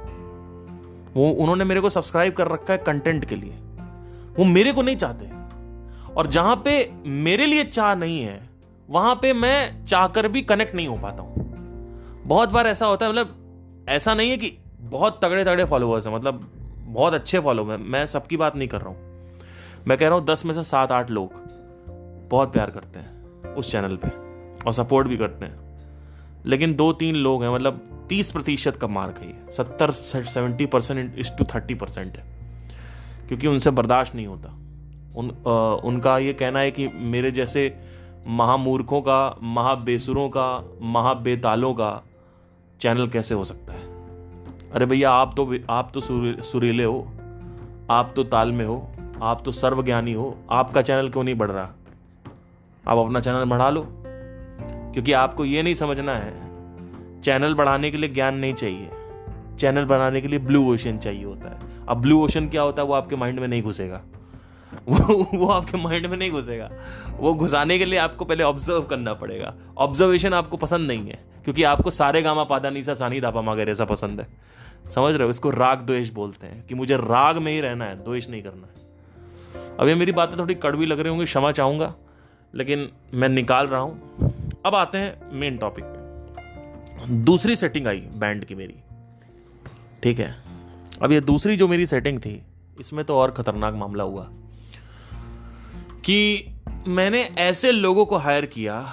उन्होंने मेरे को सब्सक्राइब कर रखा है कंटेंट के लिए, वो मेरे को नहीं चाहते। और जहां पे मेरे लिए चाह नहीं है, वहां पे मैं चाहकर भी कनेक्ट नहीं हो पाता हूं। बहुत बार ऐसा होता है, मतलब ऐसा नहीं है कि बहुत तगड़े तगड़े फॉलोअर्स हैं, मतलब बहुत अच्छे फॉलोअर, मैं सबकी बात नहीं कर रहा हूं। मैं कह रहा हूं 10 में से 7-8 लोग बहुत प्यार करते हैं उस चैनल पे और सपोर्ट भी करते हैं, लेकिन 2-3 लोग हैं, मतलब 30% का मार्क है ये, 70% इस टू 30% है, क्योंकि उनसे बर्दाश्त नहीं होता। उनका ये कहना है कि मेरे जैसे महामूर्खों का, महाबेसुरों का, महाबेतालों का चैनल कैसे हो सकता है। अरे भैया, आप तो सुरीले हो, आप तो ताल में हो, आप तो सर्वज्ञानी हो, आपका चैनल क्यों नहीं बढ़ रहा? आप अपना चैनल बढ़ा लो, क्योंकि आपको ये नहीं समझना है, चैनल बढ़ाने के लिए ज्ञान नहीं चाहिए, चैनल बनाने के लिए ब्लू ओशन चाहिए होता है। अब ब्लू ओशन क्या होता है वो आपके माइंड में नहीं घुसेगा, वो आपके माइंड में नहीं घुसेगा। वो घुसाने के लिए आपको पहले ऑब्जर्व करना पड़ेगा। ऑब्जर्वेशन आपको पसंद नहीं है, क्योंकि आपको सारे गामा पादा नीसा सानी दापा मागेरे ऐसा पसंद है। समझ रहे हो? इसको राग द्वेष बोलते हैं, कि मुझे राग में ही रहना है, द्वेष नहीं करना है। अब ये मेरी बातें थोड़ी कड़वी लग रही होंगी, क्षमा चाहूंगा, लेकिन मैं निकाल रहा हूं। अब आते हैं मेन टॉपिक पे। दूसरी सेटिंग आई बैंड की मेरी, ठीक है। अब ये दूसरी जो मेरी सेटिंग थी, इसमें तो और खतरनाक मामला हुआ कि मैंने ऐसे लोगों को हायर किया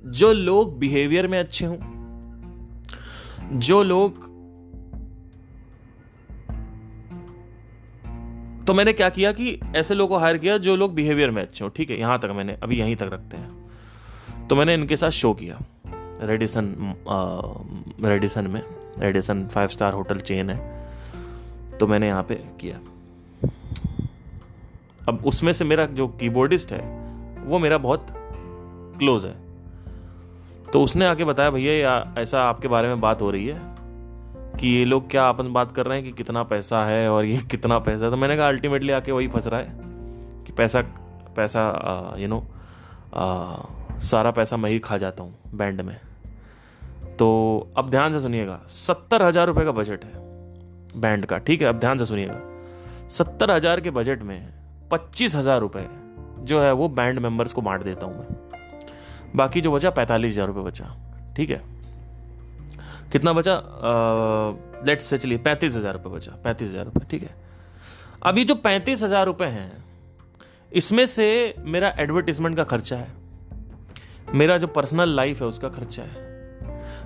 जो लोग बिहेवियर में अच्छे हों, जो लोग, तो मैंने क्या किया कि ऐसे लोगों को हायर किया जो लोग बिहेवियर में अच्छे हों, ठीक है। यहां तक मैंने अभी यहीं तक रखते हैं। तो मैंने इनके साथ शो किया रेडिसन में, रेडिसन 5 स्टार होटल चेन है, तो मैंने यहाँ पे किया। अब उसमें से मेरा जो कीबोर्डिस्ट है वो मेरा बहुत क्लोज है, तो उसने आके बताया, भैया ऐसा आपके बारे में बात हो रही है कि ये लोग क्या आपस में बात कर रहे हैं कि कितना पैसा है और ये कितना पैसा है। तो मैंने कहा अल्टीमेटली आके वही फंस रहा है कि पैसा सारा पैसा मैं ही खा जाता हूँ बैंड में। तो अब ध्यान से सुनिएगा, 70,000 रुपये का बजट है बैंड का, ठीक है। अब ध्यान से सुनिएगा, 70,000 के बजट में 25,000 रुपये जो है वो बैंड मेंबर्स को बांट देता हूँ मैं। बाकी जो बचा 45,000 रुपये बचा, ठीक है। कितना बचा? लेट्स से चलिए 35,000 रुपये बचा, 35,000 रुपये, ठीक है। अभी जो 35,000 रुपये हैं, इसमें से मेरा एडवर्टीजमेंट का खर्चा है, मेरा जो पर्सनल लाइफ है उसका खर्चा है,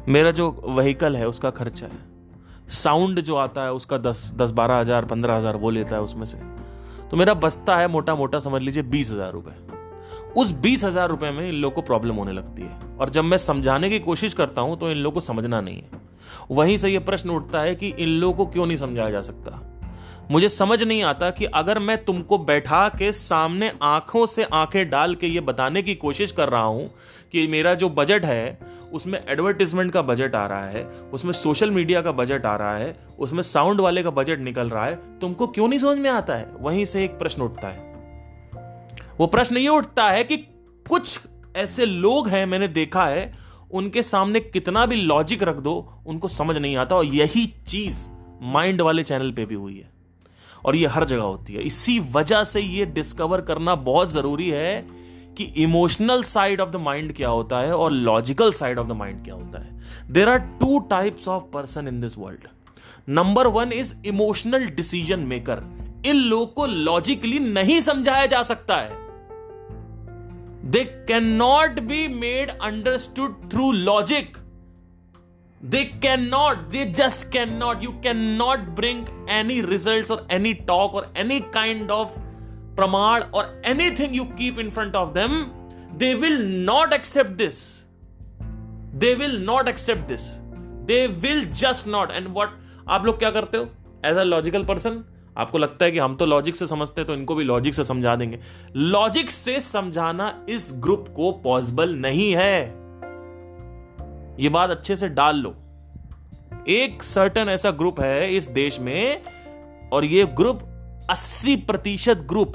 मेरा जो व्हीकल है उसका खर्चा है, साउंड जो आता है उसका 10-12,000 15,000 वो लेता है उसमें से। तो मेरा बचता है मोटा मोटा समझ लीजिए 20,000 रुपये। उस 20,000 रुपये में इन लोगों को प्रॉब्लम होने लगती है, और जब मैं समझाने की कोशिश करता हूं तो इन लोगों को समझना नहीं है। वहीं से ये प्रश्न उठता है कि इन लोगों को क्यों नहीं समझाया जा सकता। मुझे समझ नहीं आता कि अगर मैं तुमको बैठा के सामने आंखों से आंखें डाल के ये बताने की कोशिश कर रहा हूं कि मेरा जो बजट है उसमें एडवर्टीजमेंट का बजट आ रहा है, उसमें सोशल मीडिया का बजट आ रहा है, उसमें साउंड वाले का बजट निकल रहा है, तुमको क्यों नहीं समझ में आता है? वहीं से एक प्रश्न उठता है। वो प्रश्न ये उठता है कि कुछ ऐसे लोग हैं, मैंने देखा है, उनके सामने कितना भी लॉजिक रख दो उनको समझ नहीं आता। और यही चीज माइंड वाले चैनल पे भी हुई है, और ये हर जगह होती है। इसी वजह से ये डिस्कवर करना बहुत जरूरी है कि emotional side of the mind क्या होता है और logical side of the mind क्या होता है। There are two types of person in this world. Number one is emotional decision maker. इन लोगों को लॉजिकली नहीं समझाया जा सकता है। They can not be made understood through logic. They cannot, they just cannot. You cannot bring any results or any talk or any kind of pramad or anything you keep in front of them. They will not accept this. They will not accept this. They will just not. And what आप लोग क्या करते हो as a logical person? आपको लगता है कि हम तो लॉजिक से समझते हैं तो इनको भी लॉजिक से समझा देंगे। लॉजिक से समझाना इस ग्रुप को पॉसिबल नहीं है। ये बात अच्छे से डाल लो। एक सर्टन ऐसा ग्रुप है इस देश में, और ये ग्रुप 80% ग्रुप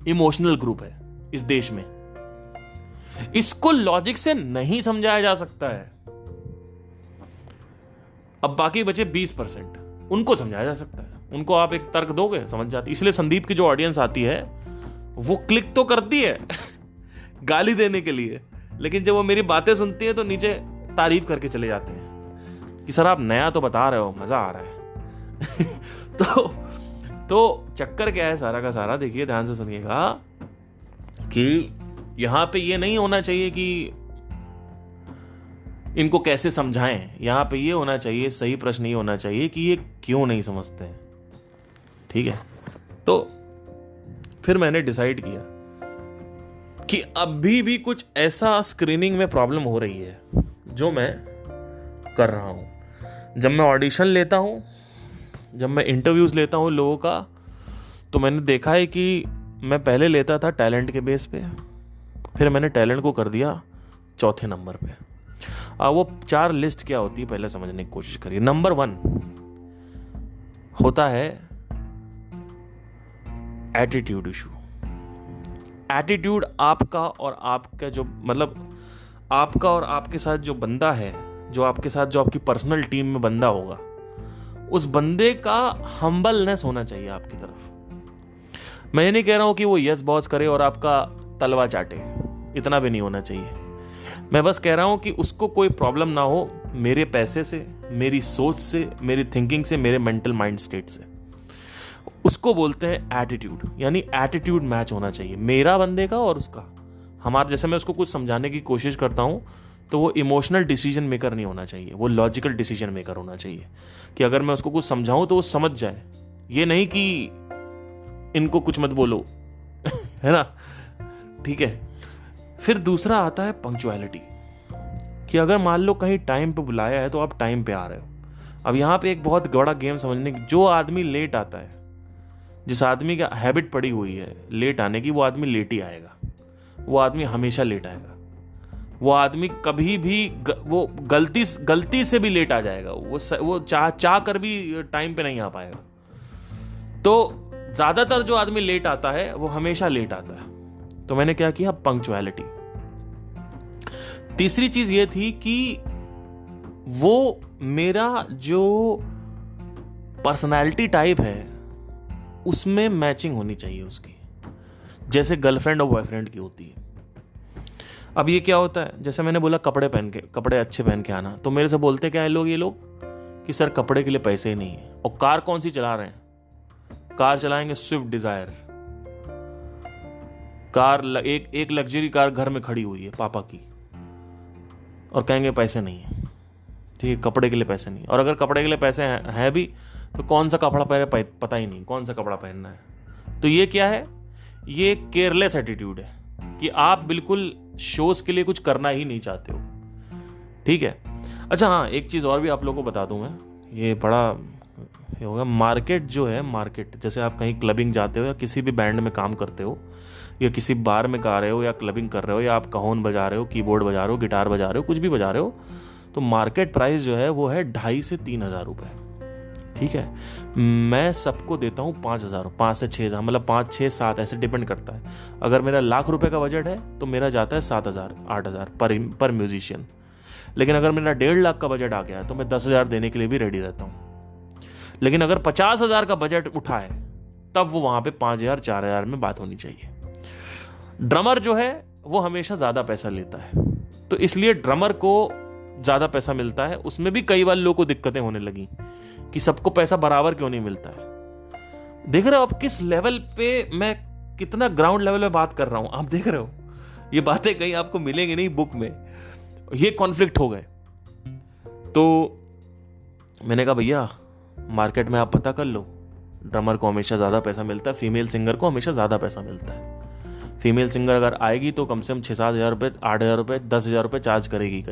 इमोशनल ग्रुप है इस देश में। इसको लॉजिक से नहीं समझाया जा सकता है। अब बाकी बचे 20%, उनको समझाया जा सकता है। उनको आप एक तर्क दोगे, समझ जाती। इसलिए संदीप की जो ऑडियंस आती है वो क्लिक तो करती है गाली देने के लिए, लेकिन जब वो मेरी बातें सुनती है तो नीचे तारीफ करके चले जाते हैं कि सर आप नया तो बता रहे हो, मजा आ रहा है तो चक्कर क्या है सारा का सारा, देखिए ध्यान से सुनिएगा कि यहां पे ये नहीं होना चाहिए कि इनको कैसे समझाएं। यहां पे ये होना चाहिए, सही प्रश्न ये होना चाहिए कि ये क्यों नहीं समझते हैं। ठीक है, तो फिर मैंने डिसाइड किया कि अभी भी कुछ ऐसा स्क्रीनिंग में प्रॉब्लम हो रही है जो मैं कर रहा हूं। जब मैं ऑडिशन लेता हूं, जब मैं इंटरव्यूज लेता हूं लोगों का, तो मैंने देखा है कि मैं पहले लेता था टैलेंट के बेस पे, फिर मैंने टैलेंट को कर दिया चौथे नंबर पे। वो 4 लिस्ट क्या होती है पहले समझने की कोशिश करिए। नंबर 1 होता है एटीट्यूड इशू। एटीट्यूड आपका और आपका जो मतलब आपका और आपके साथ जो बंदा है, जो आपके साथ जो आपकी पर्सनल टीम में बंदा होगा, उस बंदे का हम्बलनेस होना चाहिए आपकी तरफ। मैं ये नहीं कह रहा हूं कि वो यस बॉस करे और आपका तलवा चाटे, इतना भी नहीं होना चाहिए। मैं बस कह रहा हूं कि उसको कोई प्रॉब्लम ना हो मेरे पैसे से, मेरी सोच से, मेरी थिंकिंग से, मेरे मेंटल माइंड स्टेट से। उसको बोलते हैं एटीट्यूड, यानी एटीट्यूड मैच होना चाहिए मेरा बंदे का और उसका। हमारा जैसे मैं उसको कुछ समझाने की कोशिश करता हूं तो वो इमोशनल डिसीजन मेकर नहीं होना चाहिए, वो लॉजिकल डिसीजन मेकर होना चाहिए कि अगर मैं उसको कुछ समझाऊं तो वो समझ जाए। ये नहीं कि इनको कुछ मत बोलो है ना। ठीक है, फिर दूसरा आता है पंक्चुअलिटी, कि अगर मान लो कहीं टाइम पे बुलाया है तो आप टाइम पे आ रहे हो। अब यहां पे एक बहुत बड़ा गेम समझने की, जो आदमी लेट आता है, जिस आदमी का हैबिट पड़ी हुई है लेट आने की, वो आदमी लेट ही आएगा, वो आदमी हमेशा लेट आएगा। वो आदमी कभी भी वो गलती से भी लेट आ जाएगा, वो चाह कर भी टाइम पे नहीं आ पाएगा। तो ज्यादातर जो आदमी लेट आता है वो हमेशा लेट आता है। तो मैंने क्या किया, पंक्चुअलिटी। तीसरी चीज ये थी कि वो मेरा जो पर्सनालिटी टाइप है उसमें मैचिंग होनी चाहिए उसकी, जैसे गर्लफ्रेंड और बॉयफ्रेंड की होती है। अब ये क्या होता है, जैसे मैंने बोला कपड़े अच्छे पहन के आना, तो मेरे से बोलते क्या है ये लोग कि सर कपड़े के लिए पैसे ही नहीं है। और कार कौन सी चला रहे हैं, कार चलाएंगे स्विफ्ट डिजायर, कार एक लग्जरी कार घर में खड़ी हुई है पापा की, और कहेंगे पैसे नहीं है। ठीक है, कपड़े के लिए पैसे नहीं, और अगर कपड़े के लिए पैसे हैं भी तो कौन सा कपड़ा पहने पता ही नहीं, कौन सा कपड़ा पहनना है। तो ये क्या है, ये केयरलेस एटीट्यूड है कि आप बिल्कुल शोज के लिए कुछ करना ही नहीं चाहते हो। ठीक है, अच्छा हाँ, एक चीज और भी आप लोगों को बता दूं मैं, ये बड़ा होगा। मार्केट जो है, मार्केट जैसे आप कहीं क्लबिंग जाते हो या किसी भी बैंड में काम करते हो या किसी बार में गा रहे हो या क्लबिंग कर रहे हो या आप कहोन बजा रहे हो, कीबोर्ड बजा रहे हो, गिटार बजा रहे हो, कुछ भी बजा रहे हो, तो मार्केट प्राइस जो है वो है 2,500 से 3,000 रुपए। ठीक है, मैं सबको देता हूँ 5,000, 5 से 6,000, मतलब 5, 6, 7 ऐसे डिपेंड करता है। अगर मेरा ₹1,00,000 का बजट है तो मेरा जाता है 7,000, 8,000 पर म्यूजिशियन। लेकिन अगर मेरा 1.5 लाख का बजट आ गया तो मैं 10,000 देने के लिए भी रेडी रहता हूँ। लेकिन अगर 50,000 का बजट उठा है तब वो वहां पे 5,000, 4,000 में बात होनी चाहिए। ड्रमर जो है वो हमेशा ज़्यादा पैसा लेता है, तो इसलिए ड्रमर को ज़्यादा पैसा मिलता है। उसमें भी कई बार लोगों को दिक्कतें होने लगी कि सबको पैसा बराबर क्यों नहीं मिलता है। देख रहे हो आप किस लेवल पे, मैं कितना ग्राउंड लेवल पे बात कर रहा हूं, आप देख रहे हो। ये बातें कहीं आपको मिलेंगी नहीं बुक में, ये कॉन्फ्लिक्ट हो गए। तो मैंने कहा भैया मार्केट में आप पता कर लो, ड्रमर को हमेशा ज़्यादा पैसा मिलता है, फीमेल सिंगर को हमेशा ज़्यादा पैसा मिलता है। फीमेल सिंगर अगर आएगी तो कम से कम 6-7 हज़ार रुपये, 8 हज़ार रुपये, 10 हज़ार रुपये चार्ज करेगी।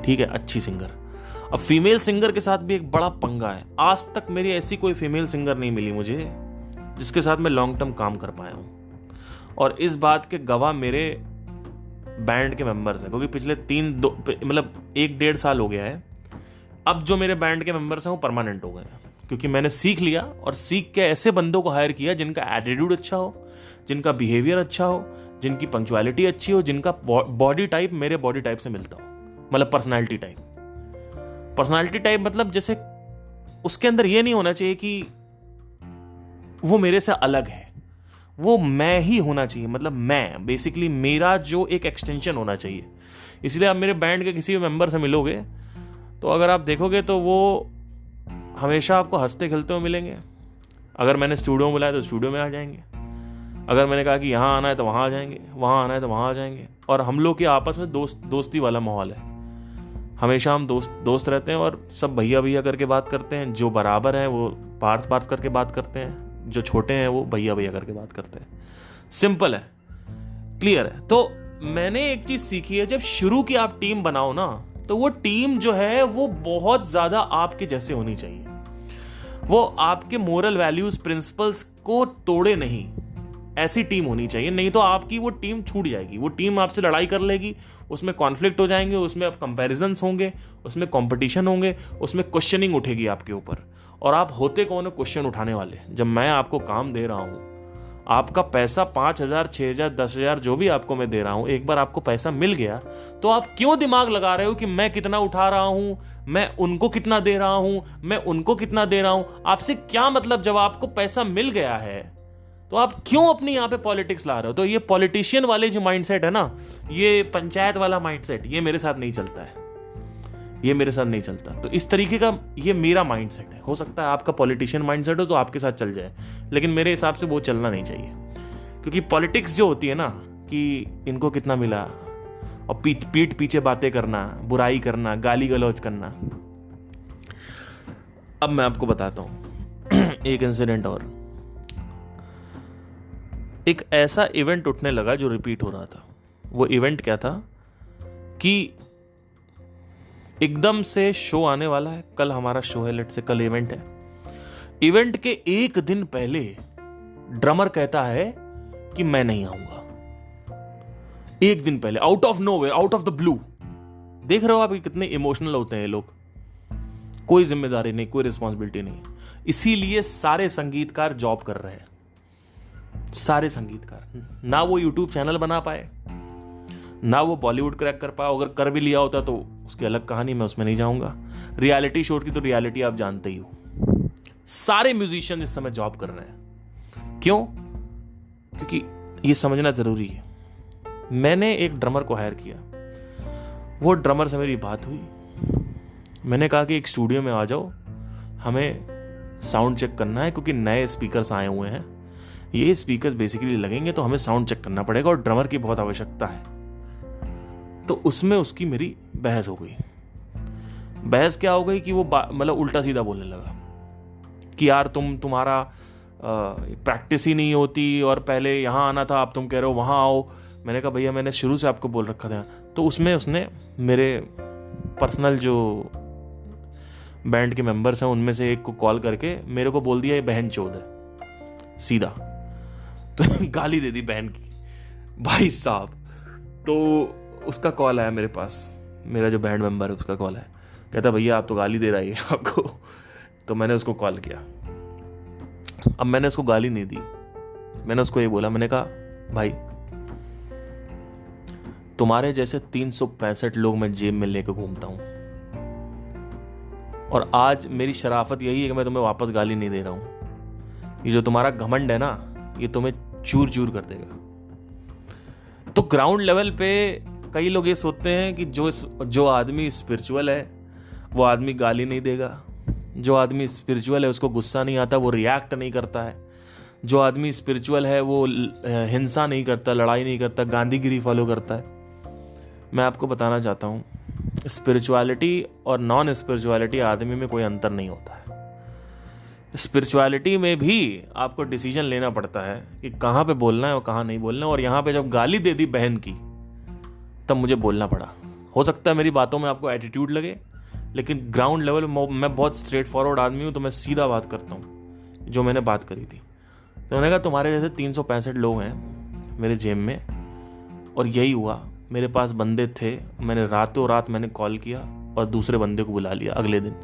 ठीक है, अच्छी सिंगर। अब फीमेल सिंगर के साथ भी एक बड़ा पंगा है। आज तक मेरी ऐसी कोई फीमेल सिंगर नहीं मिली मुझे जिसके साथ मैं लॉन्ग टर्म काम कर पाया हूँ, और इस बात के गवाह मेरे बैंड के मेंबर्स हैं, क्योंकि पिछले 1-1.5 साल हो गया है। अब जो मेरे बैंड के मेंबर्स हैं वो परमानेंट हो गए हैं, क्योंकि मैंने सीख लिया, और सीख के ऐसे बंदों को हायर किया जिनका एटीट्यूड अच्छा हो, जिनका बिहेवियर अच्छा हो, जिनकी पंक्चुअलिटी अच्छी हो, जिनका बॉडी टाइप मेरे बॉडी टाइप से मिलता हो, मतलब पर्सनालिटी टाइप मतलब जैसे उसके अंदर ये नहीं होना चाहिए कि वो मेरे से अलग है, वो मैं ही होना चाहिए, मतलब मैं बेसिकली मेरा जो एक एक्सटेंशन होना चाहिए। इसलिए आप मेरे बैंड के किसी भी मेंबर से मिलोगे तो अगर आप देखोगे तो वो हमेशा आपको हंसते खेलते हुए मिलेंगे। अगर मैंने स्टूडियो में बुलाया तो स्टूडियो में आ जाएंगे, अगर मैंने कहा कि यहाँ आना है तो वहाँ आ जाएंगे, वहाँ आना है तो वहाँ आ जाएंगे। और हम लोग के आपस में दोस्ती वाला माहौल है, हमेशा हम दोस्त रहते हैं, और सब भैया भैया करके बात करते हैं। जो बराबर हैं वो पार्थ करके बात करते हैं, जो छोटे हैं वो भैया भैया करके बात करते हैं। सिंपल है, क्लियर है। तो मैंने एक चीज सीखी है, जब शुरू की आप टीम बनाओ ना, तो वो टीम जो है वो बहुत ज्यादा आपके जैसे होनी चाहिए, वो आपके मोरल वैल्यूज प्रिंसिपल्स को तोड़े नहीं, ऐसी टीम होनी चाहिए। नहीं तो आपकी वो टीम छूट जाएगी, वो टीम आपसे लड़ाई कर लेगी, उसमें कॉन्फ्लिक्ट हो जाएंगे, उसमें अब कंपैरिजंस होंगे, उसमें कंपटीशन होंगे, उसमें क्वेश्चनिंग उठेगी आपके ऊपर। और आप होते कौन हो क्वेश्चन उठाने वाले? जब मैं आपको काम दे रहा हूं, आपका पैसा 5,000, 6,000, 10,000 जो भी आपको मैं दे रहा हूं, एक बार आपको पैसा मिल गया तो आप क्यों दिमाग लगा रहे हो कि मैं कितना उठा रहा हूं, मैं उनको कितना दे रहा हूं, मैं उनको कितना दे रहा हूं? आपसे क्या मतलब? जब आपको पैसा मिल गया है तो आप क्यों अपनी यहां पे पॉलिटिक्स ला रहे हो? तो ये पॉलिटिशियन वाले जो माइंडसेट है ना, ये पंचायत वाला माइंडसेट, ये मेरे साथ नहीं चलता है, ये मेरे साथ नहीं चलता। तो इस तरीके का ये मेरा माइंडसेट है। हो सकता है आपका पॉलिटिशियन माइंडसेट हो तो आपके साथ चल जाए, लेकिन मेरे हिसाब से वो चलना नहीं चाहिए। क्योंकि पॉलिटिक्स जो होती है ना, कि इनको कितना मिला, और पीठ पीछे बातें करना, बुराई करना, गाली गलौज करना। अब मैं आपको बताता हूं एक इंसिडेंट और। एक ऐसा इवेंट उठने लगा जो रिपीट हो रहा था। वो इवेंट क्या था कि एकदम से शो आने वाला है, कल हमारा शो है, लेट से कल इवेंट है। इवेंट के एक दिन पहले ड्रमर कहता है कि मैं नहीं आऊंगा। एक दिन पहले, out of nowhere, out of the blue. देख रहे हो आप कितने इमोशनल होते हैं ये लोग। कोई जिम्मेदारी नहीं, कोई रिस्पॉन्सिबिलिटी नहीं। इसीलिए सारे संगीतकार जॉब कर रहे हैं, सारे संगीतकार। ना वो यूट्यूब चैनल बना पाए, ना वो बॉलीवुड क्रैक कर पाए। अगर कर भी लिया होता तो उसकी अलग कहानी, मैं उसमें नहीं जाऊंगा। रियलिटी शो की तो रियलिटी आप जानते ही हो। सारे म्यूजिशियन इस समय जॉब कर रहे हैं। क्यों? क्योंकि ये समझना जरूरी है। मैंने एक ड्रमर को हायर किया, वो ड्रमर से मेरी बात हुई। मैंने कहा कि एक स्टूडियो में आ जाओ, हमें साउंड चेक करना है, क्योंकि नए स्पीकर्स आए हुए हैं। ये स्पीकर्स बेसिकली लगेंगे तो हमें साउंड चेक करना पड़ेगा, और ड्रमर की बहुत आवश्यकता है। तो उसमें उसकी मेरी बहस हो गई। बहस क्या हो गई कि वो मतलब उल्टा सीधा बोलने लगा कि यार तुम्हारा प्रैक्टिस ही नहीं होती, और पहले यहाँ आना था, अब तुम कह रहे हो वहाँ आओ। मैंने कहा भैया मैंने शुरू से आपको बोल रखा था। तो उसमें उसने मेरे पर्सनल जो बैंड के मेंबर्स हैं उनमें से एक को कॉल करके मेरे को बोल दिया ये बहन चोद है, सीधा। तो गाली दे दी बहन की, भाई साहब। तो उसका कॉल आया मेरे पास, मेरा जो बैंड मेंबर है उसका कॉल है, कहता भैया आप तो गाली दे रही है आपको। तो मैंने उसको कॉल किया। अब मैंने उसको गाली नहीं दी, मैंने उसको ये बोला, मैंने कहा भाई तुम्हारे जैसे 365 लोग मैं जेब में लेकर घूमता हूं, और आज मेरी शराफत यही है कि मैं तुम्हें वापस गाली नहीं दे रहा हूं। ये जो तुम्हारा घमंड है ना, ये तुम्हें चूर चूर कर देगा। तो ग्राउंड लेवल पे कई लोग ये सोचते हैं कि जो आदमी स्पिरिचुअल है वो आदमी गाली नहीं देगा, जो आदमी स्पिरिचुअल है उसको गुस्सा नहीं आता, वो रिएक्ट नहीं करता है, जो आदमी स्पिरिचुअल है वो हिंसा नहीं करता, लड़ाई नहीं करता, गांधीगिरी फॉलो करता है। मैं आपको बताना चाहता हूँ, स्पिरिचुअलिटी और नॉन स्पिरिचुअलिटी आदमी में कोई अंतर नहीं होता है। स्पिरिचुअलिटी में भी आपको डिसीजन लेना पड़ता है कि कहाँ पे बोलना है और कहाँ नहीं बोलना है। और यहाँ पे जब गाली दे दी बहन की तब मुझे बोलना पड़ा। हो सकता है मेरी बातों में आपको एटीट्यूड लगे, लेकिन ग्राउंड लेवल मैं बहुत स्ट्रेट फॉरवर्ड आदमी हूँ, तो मैं सीधा बात करता हूँ। जो मैंने बात करी थी, तो मैंने कहा तुम्हारे जैसे 365 लोग हैं मेरे जेब में, और यही हुआ। मेरे पास बंदे थे, मैंने रातों रात मैंने कॉल किया और दूसरे बंदे को बुला लिया अगले दिन।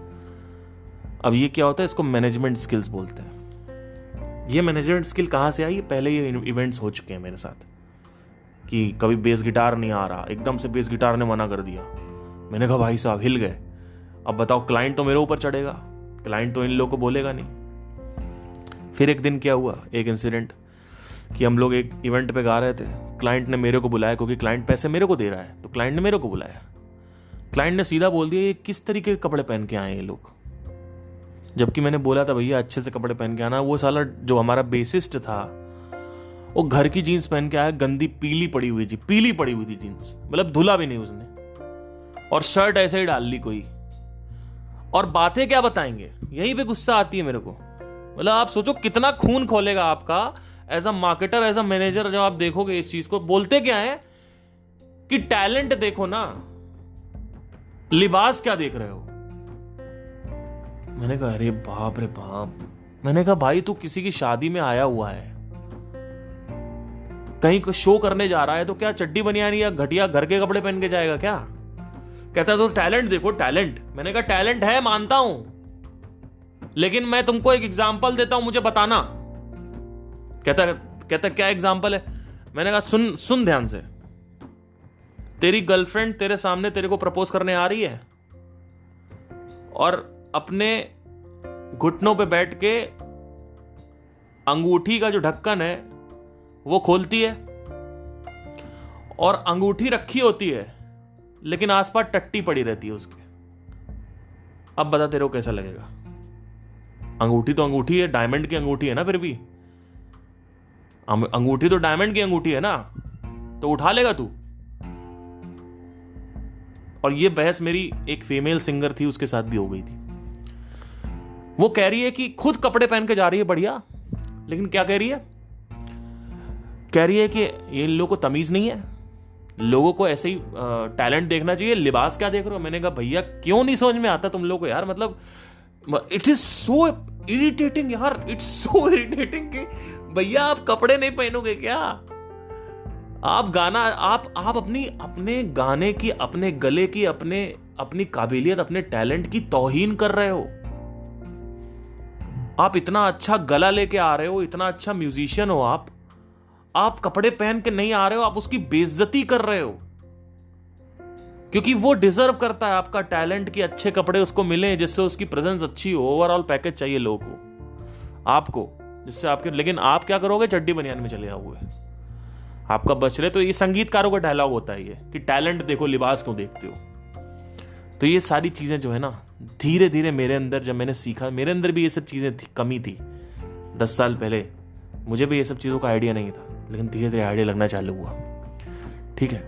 अब ये क्या होता है, इसको मैनेजमेंट स्किल्स बोलते हैं। ये मैनेजमेंट स्किल कहाँ से आई? पहले ये इवेंट्स हो चुके हैं मेरे साथ कि कभी बेस गिटार नहीं आ रहा, एकदम से बेस गिटार ने मना कर दिया। मैंने कहा भाई साहब हिल गए, अब बताओ क्लाइंट तो मेरे ऊपर चढ़ेगा, क्लाइंट तो इन लोगों को बोलेगा नहीं। फिर एक दिन क्या हुआ, एक इंसिडेंट कि हम लोग एक इवेंट पे गा रहे थे, क्लाइंट ने मेरे को बुलाया क्योंकि क्लाइंट पैसे मेरे को दे रहा है, तो क्लाइंट ने मेरे को बुलाया। क्लाइंट ने सीधा बोल दिया ये किस तरीके के कपड़े पहन के आए ये लोग, जबकि मैंने बोला था भैया अच्छे से कपड़े पहन के आना। वो साला जो हमारा बेसिस्ट था वो घर की जीन्स पहन के आया, गंदी पीली पड़ी हुई थी जीन्स, मतलब धुला भी नहीं उसने, और शर्ट ऐसे ही डाल ली कोई, और बातें क्या बताएंगे। यहीं पे गुस्सा आती है मेरे को। मतलब आप सोचो कितना खून खोलेगा आपका as a marketer, as a manager, जब आप देखोगे इस चीज को। बोलते क्या है कि टैलेंट देखो ना, लिबास क्या देख रहे हो। मैंने कहा अरे बाप रे बाप। मैंने कहा भाई तू किसी की शादी में आया हुआ है, कहीं शो करने जा रहा है, तो क्या चड्डी बनियानी या घटिया घर के कपड़े पहन के जाएगा क्या? कहता है तो टैलेंट देखो, टैलेंट। मैंने कहा टैलेंट है मानता हूं, लेकिन मैं तुमको एक एग्जांपल देता हूं, मुझे बताना। कहता क्या एग्जांपल है? मैंने कहा सुन ध्यान से। तेरी गर्लफ्रेंड तेरे सामने तेरे को प्रपोज करने आ रही है और अपने घुटनों पे बैठ के अंगूठी का जो ढक्कन है वो खोलती है, और अंगूठी रखी होती है लेकिन आसपास टट्टी पड़ी रहती है उसके। अब बता तेरे को कैसा लगेगा? अंगूठी तो अंगूठी है, डायमंड की अंगूठी है ना, फिर भी अंगूठी तो डायमंड की अंगूठी है ना, तो उठा लेगा तू? और ये बहस मेरी एक फीमेल सिंगर थी उसके साथ भी हो गई थी। वो कह रही है कि खुद कपड़े पहन के जा रही है बढ़िया, लेकिन क्या कह रही है? कह रही है कि ये इन लोगों को तमीज नहीं है, लोगों को ऐसे ही टैलेंट देखना चाहिए, लिबास क्या देख रहे हो। मैंने कहा भैया क्यों नहीं समझ में आता तुम लोगों को यार, मतलब इट इज सो इरिटेटिंग यार, इट्स सो इरिटेटिंग कि भैया आप कपड़े नहीं पहनोगे क्या? आप गाना आप अपने गाने की, अपने गले की, अपनी काबिलियत, अपने टैलेंट की तौहीन कर रहे हो। आप इतना अच्छा गला लेके आ रहे हो, इतना अच्छा म्यूजिशियन हो आप कपड़े पहन के नहीं आ रहे हो, आप उसकी बेइज्जती कर रहे हो, क्योंकि वो डिजर्व करता है आपका टैलेंट की अच्छे कपड़े उसको मिले, जिससे उसकी प्रेजेंस अच्छी हो। ओवरऑल पैकेज चाहिए लोगों को, आपको, जिससे आपके, लेकिन आप क्या करोगे? चड्डी बनियान में चले आओगे, आपका बच रहे। तो ये संगीतकारों का डायलॉग होता है ये कि टैलेंट देखो, लिबास क्यों देखते हो। तो ये सारी चीजें जो है ना, धीरे धीरे मेरे अंदर जब मैंने सीखा, मेरे अंदर भी ये सब चीजें कमी थी 10 साल पहले, मुझे भी ये सब चीजों का आइडिया नहीं था, लेकिन धीरे धीरे आइडिया लगना चालू हुआ। ठीक है,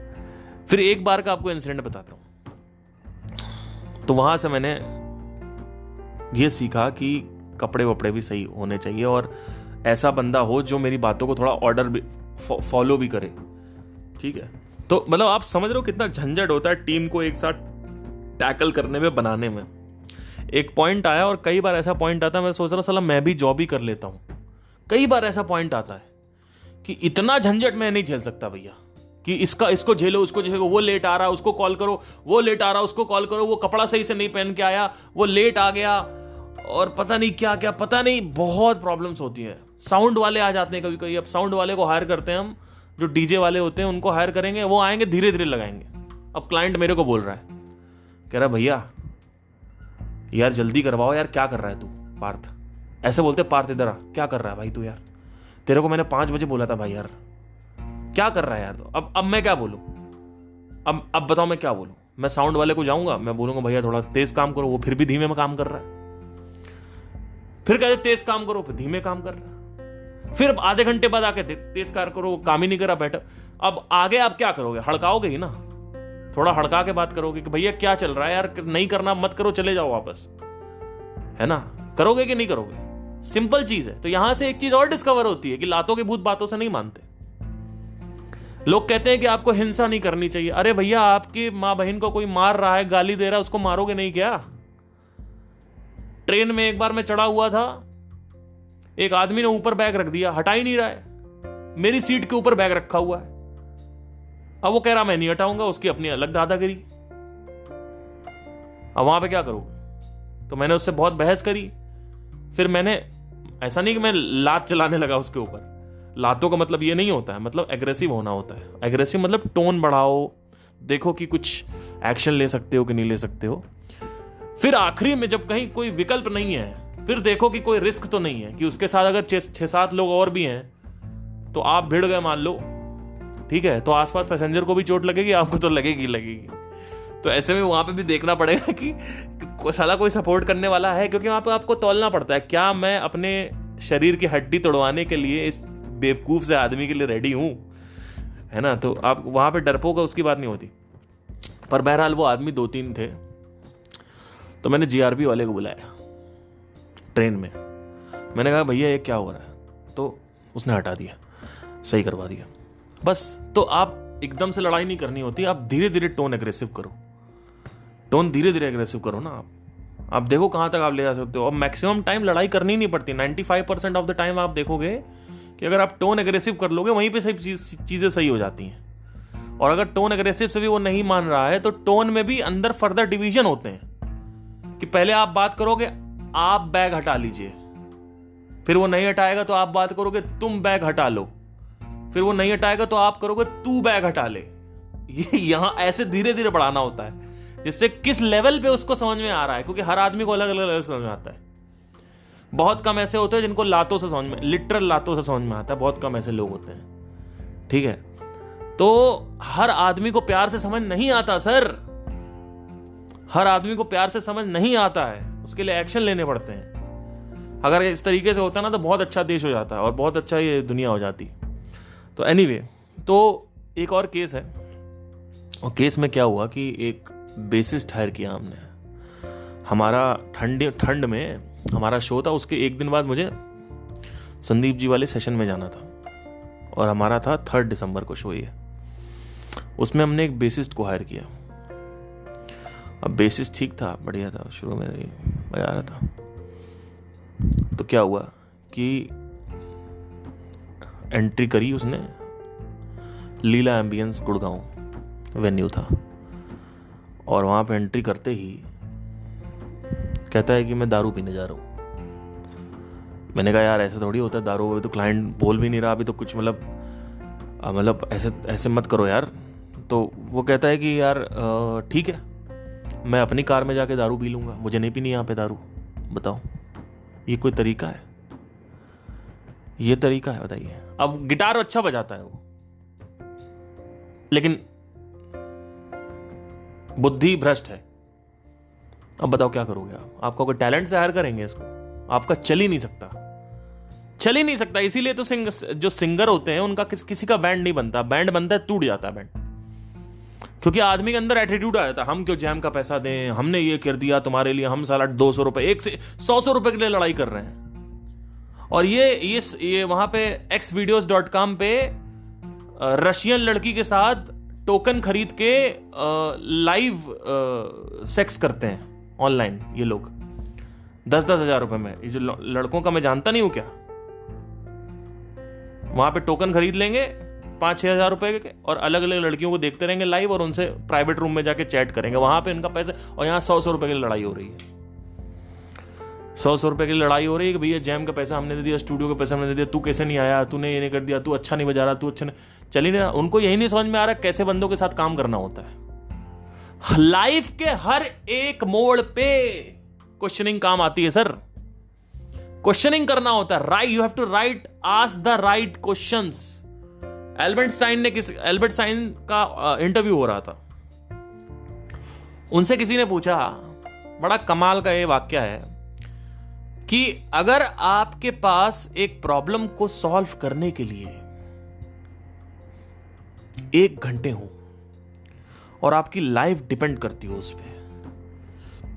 फिर एक बार का आपको इंसिडेंट बताता हूं। तो वहां से मैंने ये सीखा कि कपड़े वपड़े भी सही होने चाहिए, और ऐसा बंदा हो जो मेरी बातों को थोड़ा ऑर्डर भी फॉलो भी करे। ठीक है, तो मतलब आप समझ रहे हो कितना झंझट होता है टीम को एक साथ टैकल करने में, बनाने में। एक पॉइंट आया, और कई बार ऐसा पॉइंट आता है, मैं सोच रहा हूं साला मैं भी जॉब ही कर लेता हूं। कई बार ऐसा पॉइंट आता है कि इतना झंझट मैं नहीं झेल सकता भैया, कि इसको झेलो, उसको झेलो, वो लेट आ रहा उसको कॉल करो, वो लेट आ रहा उसको कॉल करो, वो कपड़ा सही से नहीं पहन के आया, वो लेट आ गया, और पता नहीं क्या क्या, पता नहीं, बहुत प्रॉब्लम्स होती है। साउंड वाले आ जाते हैं कभी कभी। अब साउंड वाले को हायर करते हैं हम, जो डीजे वाले होते हैं उनको हायर करेंगे, वो आएंगे धीरे धीरे लगाएंगे। अब क्लाइंट मेरे को बोल रहा है, कह रहा भैया यार जल्दी करवाओ यार, क्या कर रहा है तू पार्थ? ऐसे बोलते पार्थ इधर आ, क्या कर रहा है भाई तू यार? तेरे को मैंने 5 बजे बोला था भाई यार, क्या कर रहा है यार? तो अब मैं क्या बोलूं? अब बताओ मैं क्या बोलूं? मैं साउंड वाले को जाऊंगा, मैं बोलूंगा भैया थोड़ा तेज काम करो, वो फिर भी धीमे में काम कर रहा है। फिर कहते तेज काम करो, फिर धीमे काम कर रहा है। फिर अब आधे घंटे बाद आके तेज कार करो, काम ही नहीं करा, बैठा। अब आगे आप क्या करोगे? हड़काओगे ही ना, थोड़ा हड़का के बात करोगे कि भैया क्या चल रहा है यार, नहीं करना मत करो, चले जाओ वापस, है ना? करोगे कि नहीं करोगे? सिंपल चीज है। तो यहां से एक चीज और डिस्कवर होती है कि लातों के भूत बातों से नहीं मानते। लोग कहते हैं कि आपको हिंसा नहीं करनी चाहिए। अरे भैया, आपकी मां बहन को कोई मार रहा है, गाली दे रहा है, उसको मारोगे नहीं क्या? ट्रेन में एक बार मैं चढ़ा हुआ था, एक आदमी ने ऊपर बैग रख दिया, हटा ही नहीं रहा है। मेरी सीट के ऊपर बैग रखा हुआ है। अब वो कह रहा मैं नहीं हटाऊंगा, उसकी अपनी अलग दादागिरी। अब वहां पे क्या करोगे? तो मैंने उससे बहुत बहस करी। फिर मैंने, ऐसा नहीं कि मैं लात चलाने लगा उसके ऊपर, लातों का मतलब ये नहीं होता है, मतलब एग्रेसिव होना होता है। एग्रेसिव मतलब टोन बढ़ाओ, देखो कि कुछ एक्शन ले सकते हो कि नहीं ले सकते हो। फिर आखिरी में जब कहीं कोई विकल्प नहीं है, फिर देखो कि कोई रिस्क तो नहीं है, कि उसके साथ अगर 6-7 लोग और भी हैं तो आप भिड़ गए मान लो, ठीक है, तो आसपास पैसेंजर को भी चोट लगेगी, आपको तो लगेगी। तो ऐसे में वहां पे भी देखना पड़ेगा कि साला कोई सपोर्ट करने वाला है, क्योंकि वहां पे आपको तौलना पड़ता है, क्या मैं अपने शरीर की हड्डी तोड़वाने के लिए इस बेवकूफ से आदमी के लिए रेडी हूं, है ना? तो आप वहां पे डरपोक, उसकी बात नहीं होती। पर बहरहाल वो आदमी 2-3 थे, तो मैंने जीआरपी वाले को बुलाया ट्रेन में। मैंने कहा भैया ये क्या हो रहा है? तो उसने हटा दिया, सही करवा दिया, बस। तो आप एकदम से लड़ाई नहीं करनी होती, आप धीरे धीरे टोन एग्रेसिव करो, टोन धीरे धीरे एग्रेसिव करो ना। आप देखो कहां तक आप ले जा सकते हो। अब मैक्सिमम टाइम लड़ाई करनी नहीं पड़ती। 95% ऑफ द टाइम आप देखोगे कि अगर आप टोन एग्रेसिव कर लोगे, वहीं पे सही चीजें सही हो जाती हैं। और अगर टोन एग्रेसिव से भी वो नहीं मान रहा है, तो टोन में भी अंदर फर्दर डिवीजन होते हैं कि पहले आप बात करोगे आप बैग हटा लीजिए, फिर वो नहीं हटाएगा तो आप बात करोगे तुम बैग हटा लो, फिर वो नहीं हटाएगा तो आप करोगे तू बैग हटा ले। ये यहां ऐसे धीरे धीरे बढ़ाना होता है, जिससे किस लेवल पे उसको समझ में आ रहा है, क्योंकि हर आदमी को अलग अलग लेवल समझ में आता है। बहुत कम ऐसे होते हैं जिनको लातों से समझ में, लिटरल लातों से समझ में आता है, बहुत कम ऐसे लोग होते हैं, ठीक है? तो हर आदमी को प्यार से समझ नहीं आता सर, हर आदमी को प्यार से समझ नहीं आता है, उसके लिए एक्शन लेने पड़ते हैं। अगर इस तरीके से होता ना तो बहुत अच्छा देश हो जाता है और बहुत अच्छा ये दुनिया हो जाती। तो एनीवे, तो एक और केस है, और केस में क्या हुआ कि एक बेसिस्ट हायर किया हमने। हमारा ठंड में हमारा शो था, उसके एक दिन बाद मुझे संदीप जी वाले सेशन में जाना था, और हमारा था 3 दिसंबर को शो। ये उसमें हमने एक बेसिस्ट को हायर किया। अब बेसिस्ट ठीक था, बढ़िया था, शुरू में बजा रहा था। तो क्या हुआ कि एंट्री करी उसने, लीला एम्बियंस गुड़गांव वेन्यू था, और वहां पे एंट्री करते ही कहता है कि मैं दारू पीने जा रहा हूं। मैंने कहा यार ऐसे थोड़ी होता है, दारू अभी तो क्लाइंट बोल भी नहीं रहा, अभी तो कुछ मतलब ऐसे मत करो यार। तो वो कहता है कि यार ठीक है, मैं अपनी कार में जाके दारू पी लूंगा, मुझे नहीं पीनी यहाँ पे दारू। बताओ ये कोई तरीका है? ये तरीका है? बताइए। अब गिटार अच्छा बजाता है वो, लेकिन बुद्धि भ्रष्ट है। अब बताओ क्या करोगे आप? आपका कोई टैलेंट से हायर करेंगे इसको? आपका चल ही नहीं सकता, चल ही नहीं सकता। इसीलिए तो जो सिंगर होते हैं उनका किसी का बैंड नहीं बनता, बैंड बनता है टूट जाता है बैंड, क्योंकि आदमी के अंदर एटीट्यूड आ जाता है, हम क्यों जैम का पैसा दें, हमने ये कर दिया तुम्हारे लिए, हम साला 200 रुपए, 100 रुपए के लिए लड़ाई कर रहे हैं। और ये वहां पे xvideos.com पे रशियन लड़की के साथ टोकन खरीद के लाइव सेक्स करते हैं ऑनलाइन ये लोग 10-10 हजार रुपए में। ये जो लड़कों का मैं जानता नहीं हूं क्या, वहां पे टोकन खरीद लेंगे 5-6 हजार रुपए के, और अलग अलग लड़कियों को देखते रहेंगे लाइव, और उनसे प्राइवेट रूम में जाके चैट करेंगे, वहां पे इनका पैसा। और यहाँ 100 रुपए की लड़ाई हो रही है, 100 रुपए की लड़ाई हो रही है कि भैया जैम का पैसा हमने दे दिया, स्टूडियो का पैसा हमने दे दिया, तू कैसे नहीं आया, तूने ये नहीं कर दिया, तू अच्छा नहीं बजा रहा, तू अच्छा नहीं, चल ही नहीं रहा। उनको यही नहीं समझ में आ रहा कैसे बंदों के साथ काम करना होता है। लाइफ के हर एक मोड़ पे क्वेश्चनिंग काम आती है सर, क्वेश्चनिंग करना होता है। Right, you have to right, ask the right questions Albert Einstein का इंटरव्यू हो रहा था, उनसे किसी ने पूछा, बड़ा कमाल का ये वाक्य है कि अगर आपके पास एक प्रॉब्लम को सॉल्व करने के लिए 1 घंटे हो और आपकी लाइफ डिपेंड करती हो उस पर,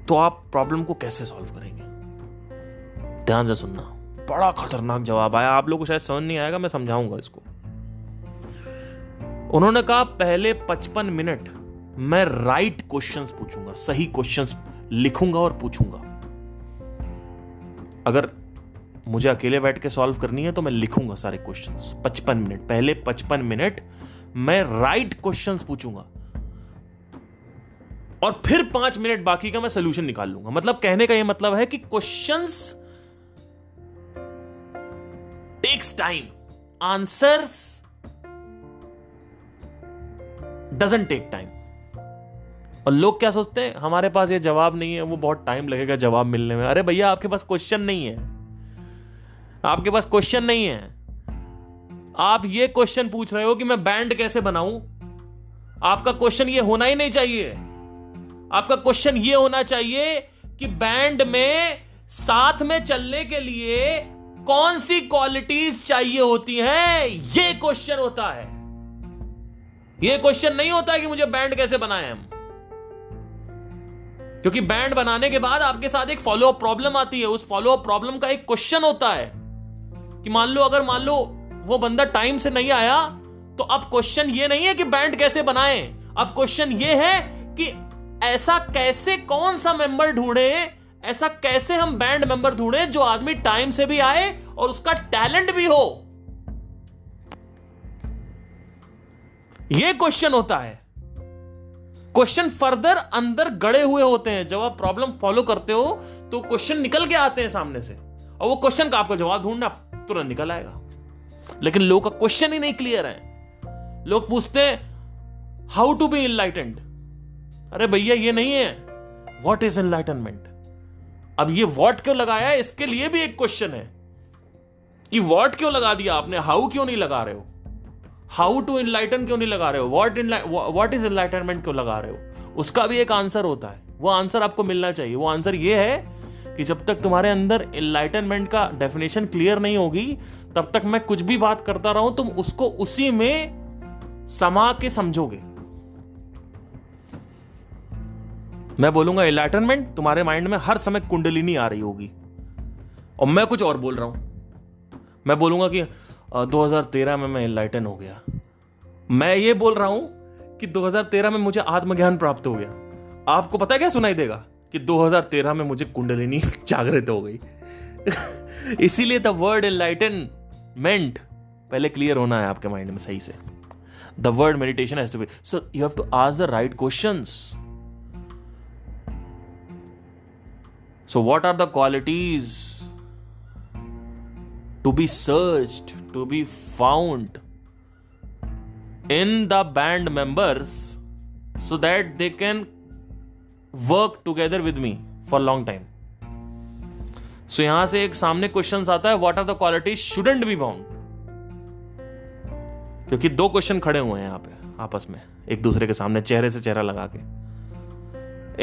तो आप प्रॉब्लम को कैसे सॉल्व करेंगे? ध्यान से सुनना, बड़ा खतरनाक जवाब आया, आप लोगों को शायद समझ नहीं आएगा, मैं समझाऊंगा इसको। उन्होंने कहा पहले 55 मिनट मैं राइट क्वेश्चंस पूछूंगा, सही क्वेश्चंस लिखूंगा और पूछूंगा। अगर मुझे अकेले बैठ के सॉल्व करनी है तो मैं लिखूंगा सारे क्वेश्चंस 55 मिनट, पहले 55 मिनट मैं राइट क्वेश्चंस पूछूंगा और फिर 5 मिनट बाकी का मैं सोल्यूशन निकाल लूंगा। मतलब कहने का यह मतलब है कि questions takes time, answers doesn't take time. और लोग क्या सोचते हैं, हमारे पास ये जवाब नहीं है, वो बहुत टाइम लगेगा जवाब मिलने में। अरे भैया, आपके पास क्वेश्चन नहीं है, आपके पास क्वेश्चन नहीं है। आप ये क्वेश्चन पूछ रहे हो कि मैं बैंड कैसे बनाऊं। आपका क्वेश्चन ये होना ही नहीं चाहिए। आपका क्वेश्चन ये होना चाहिए कि बैंड में साथ में चलने के लिए कौन सी क्वालिटीज चाहिए होती हैं, ये क्वेश्चन होता है। ये क्वेश्चन नहीं होता है कि मुझे बैंड कैसे बनाएं हम, क्योंकि बैंड बनाने के बाद आपके साथ एक फॉलो अप प्रॉब्लम आती है। उस फॉलो अप प्रॉब्लम का एक क्वेश्चन होता है कि मान लो वो बंदा टाइम से नहीं आया, तो अब क्वेश्चन ये नहीं है कि बैंड कैसे बनाएं, अब क्वेश्चन ये है कि ऐसा कैसे, कौन सा मेंबर ढूंढे, ऐसा कैसे हम बैंड मेंबर ढूंढे जो आदमी टाइम से भी आए और उसका टैलेंट भी हो। यह क्वेश्चन होता है। क्वेश्चन फर्दर अंदर गड़े हुए होते हैं। जब आप प्रॉब्लम फॉलो करते हो तो क्वेश्चन निकल के आते हैं सामने से, और वो क्वेश्चन का आपको जवाब ढूंढना तुरंत निकल आएगा। लेकिन लोगों का क्वेश्चन ही नहीं क्लियर है। लोग पूछते हैं हाउ टू बी इनलाइटेंड। अरे भैया, ये नहीं है व्हाट इज इनलाइटनमेंट। अब ये व्हाट क्यों लगाया है, इसके लिए भी एक क्वेश्चन है कि व्हाट क्यों लगा दिया आपने, हाउ क्यों नहीं लगा रहे हो, हाउ टू इनलाइटन क्यों नहीं लगा रहे हो, व्हाट इज इनलाइटनमेंट क्यों लगा रहे हो। उसका भी एक आंसर होता है, वो आंसर आपको मिलना चाहिए। वो आंसर ये है कि जब तक तुम्हारे अंदर इनलाइटनमेंट का डेफिनेशन क्लियर नहीं होगी, तब तक मैं कुछ भी बात करता रहूं, तुम उसको उसी में समा के समझोगे। मैं बोलूंगा इनलाइटनमेंट, तुम्हारे माइंड में हर समय कुंडलिनी आ रही होगी, और मैं कुछ और बोल रहा हूं। मैं बोलूंगा कि 2013 में मैं इनलाइटन हो गया। मैं ये बोल रहा हूं कि 2013 में मुझे आत्मज्ञान प्राप्त हो गया। आपको पता है क्या सुनाई देगा कि 2013 में मुझे कुंडलिनी जागृत हो गई। इसीलिए द वर्ड इनलाइटनमेंट पहले क्लियर होना है आपके माइंड में सही से। The word meditation has to be, so you have to ask the right questions. So what are the qualities to be searched, to be found in the band members so that they can work together with me for long time. So यहां से एक सामने question आता है, what are the qualities shouldn't be found? क्योंकि 2 question खड़े हुए हैं यहां पे आपस में एक दूसरे के सामने, चेहरे से चेहरा लगा के।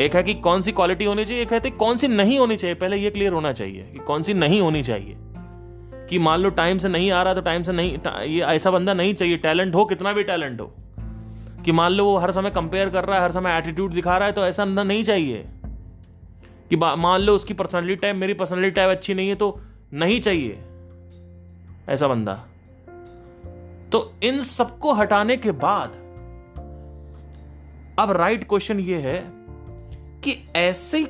एक है कि कौन सी क्वालिटी होनी चाहिए, एक है कौन सी नहीं होनी चाहिए। पहले ये क्लियर होना चाहिए कि कौन सी नहीं होनी चाहिए। कि मान लो टाइम से नहीं आ रहा तो टाइम से नहीं, ये ऐसा बंदा नहीं चाहिए, टैलेंट हो, कितना भी टैलेंट हो। कि मान लो वो हर समय कंपेयर कर रहा है, हर समय एटीट्यूड दिखा रहा है, तो ऐसा बंदा नहीं चाहिए। कि मान लो उसकी पर्सनालिटी टाइप, मेरी पर्सनालिटी टाइप अच्छी नहीं है, तो नहीं चाहिए ऐसा बंदा। तो इन सबको हटाने के बाद अब राइट क्वेश्चन ये है कि ऐसे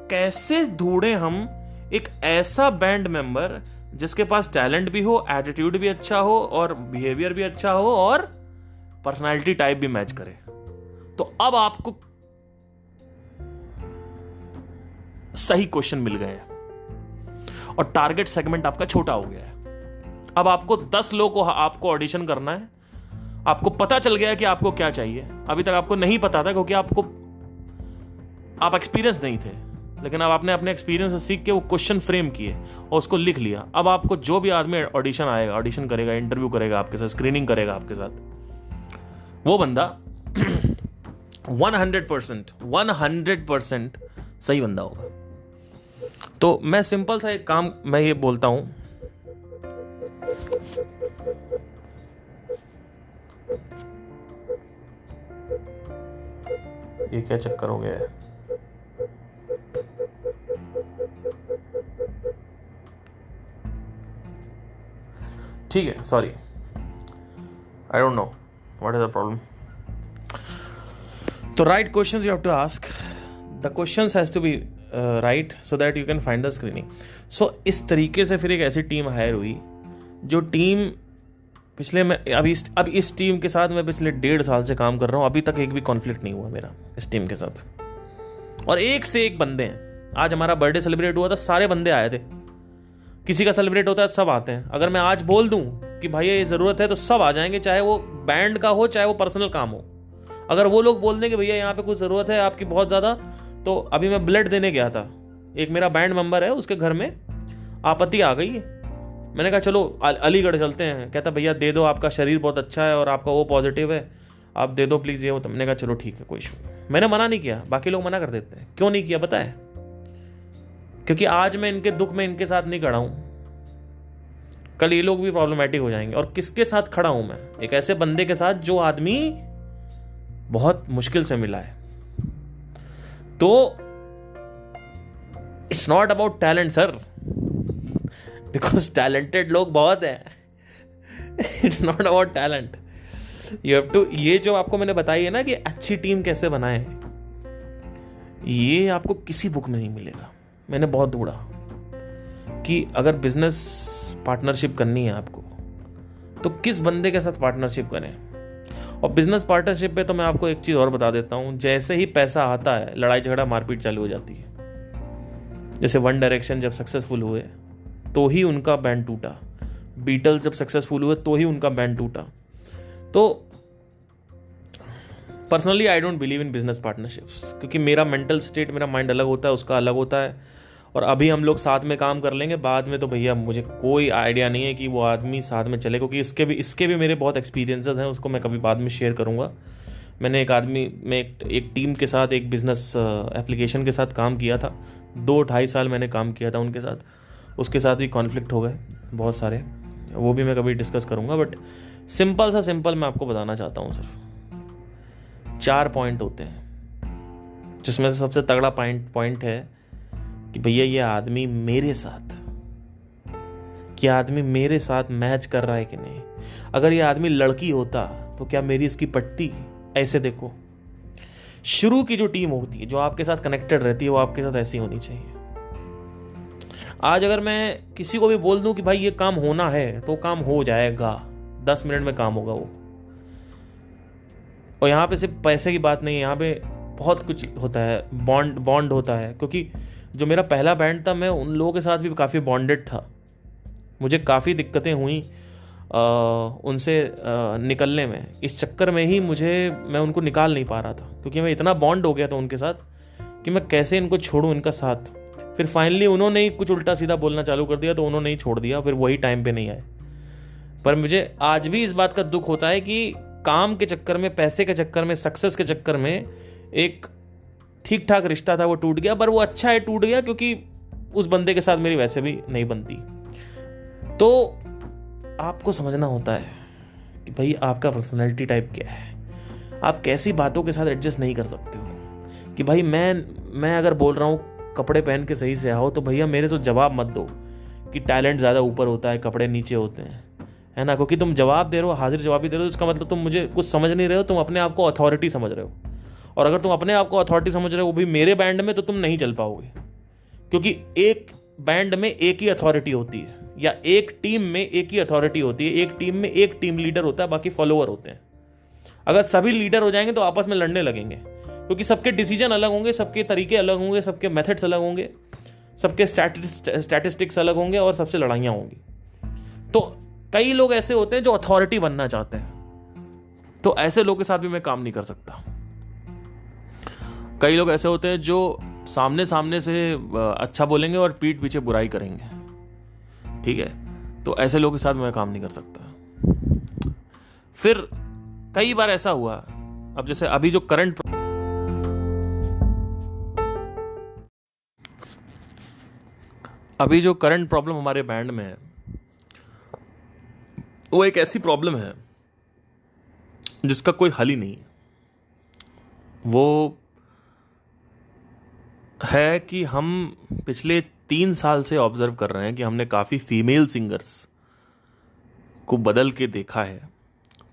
कैसे ढूंढे हम एक ऐसा बैंड मेंबर जिसके पास टैलेंट भी हो, एटीट्यूड भी अच्छा हो, और बिहेवियर भी अच्छा हो, और पर्सनालिटी टाइप भी मैच करे। तो अब आपको सही क्वेश्चन मिल गए हैं और टारगेट सेगमेंट आपका छोटा हो गया है। अब आपको 10 लोगों को आपको ऑडिशन करना है। आपको पता चल गया है कि आपको क्या चाहिए। अभी तक आपको नहीं पता था क्योंकि आप एक्सपीरियंस नहीं थे। लेकिन अब आपने अपने एक्सपीरियंस से सीख के वो क्वेश्चन फ्रेम किए और उसको लिख लिया। अब आपको जो भी आदमी ऑडिशन करेगा, इंटरव्यू करेगा आपके साथ, स्क्रीनिंग करेगा आपके साथ, वो बंदा 100% सही बंदा होगा। तो मैं सिंपल सा एक काम मैं ये बोलता हूं, ये क्या चक्कर हो गया है? ठीक है, sorry, I don't know what is the problem. तो right questions you have to ask, the questions has to be right so that you can find the screening. So इस तरीके से फिर एक ऐसी टीम हायर हुई जो टीम अब इस टीम के साथ मैं पिछले 1.5 साल से काम कर रहा हूँ, अभी तक एक भी कॉन्फ्लिक्ट नहीं हुआ मेरा इस टीम के साथ। और एक से एक बंदे हैं। आज हमारा बर्थडे सेलिब्रेट हुआ था, सारे बंदे आए थे। किसी का सेलिब्रेट होता है तो सब आते हैं। अगर मैं आज बोल दूं कि भाई ये ज़रूरत है तो सब आ जाएंगे, चाहे वो बैंड का हो चाहे वो पर्सनल काम हो। अगर वो लोग बोल दें कि भैया यहाँ पे कुछ ज़रूरत है आपकी बहुत ज़्यादा, तो अभी मैं ब्लड देने गया था, एक मेरा बैंड मेंबर है, उसके घर में आपत्ति आ गई। मैंने कहा चलो अलीगढ़ चलते हैं। कहता भैया दे दो, आपका शरीर बहुत अच्छा है और आपका वो पॉजिटिव है, आप दे दो प्लीज़ ये हो। तो मैंने कहा चलो ठीक है, कोई इशू नहीं। मैंने मना नहीं किया, बाकी लोग मना कर देते हैं। क्यों नहीं किया पता है? क्योंकि आज मैं इनके दुख में इनके साथ नहीं खड़ा हूं, कल ये लोग भी प्रॉब्लमेटिक हो जाएंगे। और किसके साथ खड़ा हूं मैं? एक ऐसे बंदे के साथ जो आदमी बहुत मुश्किल से मिला है। तो it's not about talent sir, because talented लोग बहुत हैं। It's not about talent, you have to. ये जो आपको मैंने बताई है ना कि अच्छी टीम कैसे बनाएं, ये आपको किसी बुक में नहीं मिलेगा। मैंने बहुत ढूंढा कि अगर बिजनेस पार्टनरशिप करनी है आपको तो किस बंदे के साथ पार्टनरशिप करें। और बिजनेस पार्टनरशिप पे तो मैं आपको एक चीज़ और बता देता हूँ, जैसे ही पैसा आता है लड़ाई झगड़ा मारपीट चालू हो जाती है। जैसे वन डायरेक्शन जब सक्सेसफुल हुए तो ही उनका बैंड टूटा, बीटल्स जब सक्सेसफुल हुए तो ही उनका बैंड टूटा। तो personally I don't believe in business partnerships, क्योंकि मेरा मेंटल स्टेट, मेरा माइंड अलग होता है, उसका अलग होता है। और अभी हम लोग साथ में काम कर लेंगे, बाद में तो भैया मुझे कोई आइडिया नहीं है कि वो आदमी साथ में चले, क्योंकि इसके भी मेरे बहुत एक्सपीरियंसेस हैं, उसको मैं कभी बाद में शेयर करूँगा। मैंने एक टीम के साथ एक बिजनेस एप्लीकेशन के साथ काम किया था, 2-2.5 साल मैंने काम किया था उनके साथ। उसके साथ भी कॉन्फ्लिक्ट हो गए बहुत सारे, वो भी मैं कभी डिस्कस करूँगा। बट सिंपल मैं आपको बताना चाहता हूँ, सिर्फ 4 पॉइंट होते हैं, जिसमें से सबसे तगड़ा पॉइंट है कि भैया ये आदमी मेरे साथ मैच कर रहा है कि नहीं। अगर ये आदमी लड़की होता तो क्या मेरी इसकी पटती? ऐसे देखो, शुरू की जो टीम होती है जो आपके साथ कनेक्टेड रहती है वो आपके साथ ऐसी होनी चाहिए। आज अगर मैं किसी को भी बोल दूं कि भाई ये काम होना है तो काम हो जाएगा, 10 मिनट में काम होगा वो। और यहाँ पे सिर्फ पैसे की बात नहीं है, यहाँ पे बहुत कुछ होता है, बॉन्ड होता है। क्योंकि जो मेरा पहला बैंड था, मैं उन लोगों के साथ भी काफ़ी बॉन्डेड था। मुझे काफ़ी दिक्कतें हुई उनसे निकलने में। इस चक्कर में ही मैं उनको निकाल नहीं पा रहा था, क्योंकि मैं इतना बॉन्ड हो गया था उनके साथ कि मैं कैसे इनको छोड़ूं इनका साथ। फिर फाइनली उन्होंने ही कुछ उल्टा सीधा बोलना चालू कर दिया, तो उन्होंने ही छोड़ दिया, फिर वही टाइम पे नहीं आए। पर मुझे आज भी इस बात का दुख होता है कि काम के चक्कर में, पैसे के चक्कर में, सक्सेस के चक्कर में एक ठीक ठाक रिश्ता था वो टूट गया। पर वो अच्छा है टूट गया, क्योंकि उस बंदे के साथ मेरी वैसे भी नहीं बनती। तो आपको समझना होता है कि भाई आपका पर्सनैलिटी टाइप क्या है, आप कैसी बातों के साथ एडजस्ट नहीं कर सकते हो। कि भाई मैं अगर बोल रहा हूँ कपड़े पहन के सही से आओ, तो भैया मेरे से जवाब मत दो कि टैलेंट ज़्यादा ऊपर होता है, कपड़े नीचे होते हैं, है ना। क्योंकि तुम जवाब दे रहे हो, हाजिर जवाबी दे रहे हो, इसका मतलब तुम मुझे कुछ समझ नहीं रहे हो, तुम अपने आप को अथॉरिटी समझ रहे हो। और अगर तुम अपने आप को अथॉरिटी समझ रहे हो वो भी मेरे बैंड में, तो तुम नहीं चल पाओगे। क्योंकि एक बैंड में एक ही अथॉरिटी होती है, या एक टीम में एक ही अथॉरिटी होती है। एक टीम में एक टीम लीडर होता है, बाकी फॉलोअर होते हैं। अगर सभी लीडर हो जाएंगे तो आपस में लड़ने लगेंगे, क्योंकि सबके डिसीजन अलग होंगे, सबके तरीके अलग होंगे, सबके मेथड्स अलग होंगे, सबके स्टैटिस्टिक्स अलग होंगे, और सबसे लड़ाइयाँ होंगी। तो कई लोग ऐसे होते हैं जो अथॉरिटी बनना चाहते हैं, तो ऐसे लोगों के साथ भी मैं काम नहीं कर सकता। कई लोग ऐसे होते हैं जो सामने सामने से अच्छा बोलेंगे और पीठ पीछे बुराई करेंगे, ठीक है। तो ऐसे लोगों के साथ मैं काम नहीं कर सकता। फिर कई बार ऐसा हुआ, अब जैसे अभी जो करंट प्रॉब्लम हमारे बैंड में है, वो एक ऐसी प्रॉब्लम है जिसका कोई हल ही नहीं है। वो है कि हम पिछले 3 साल से ऑब्जर्व कर रहे हैं कि हमने काफ़ी फीमेल सिंगर्स को बदल के देखा है,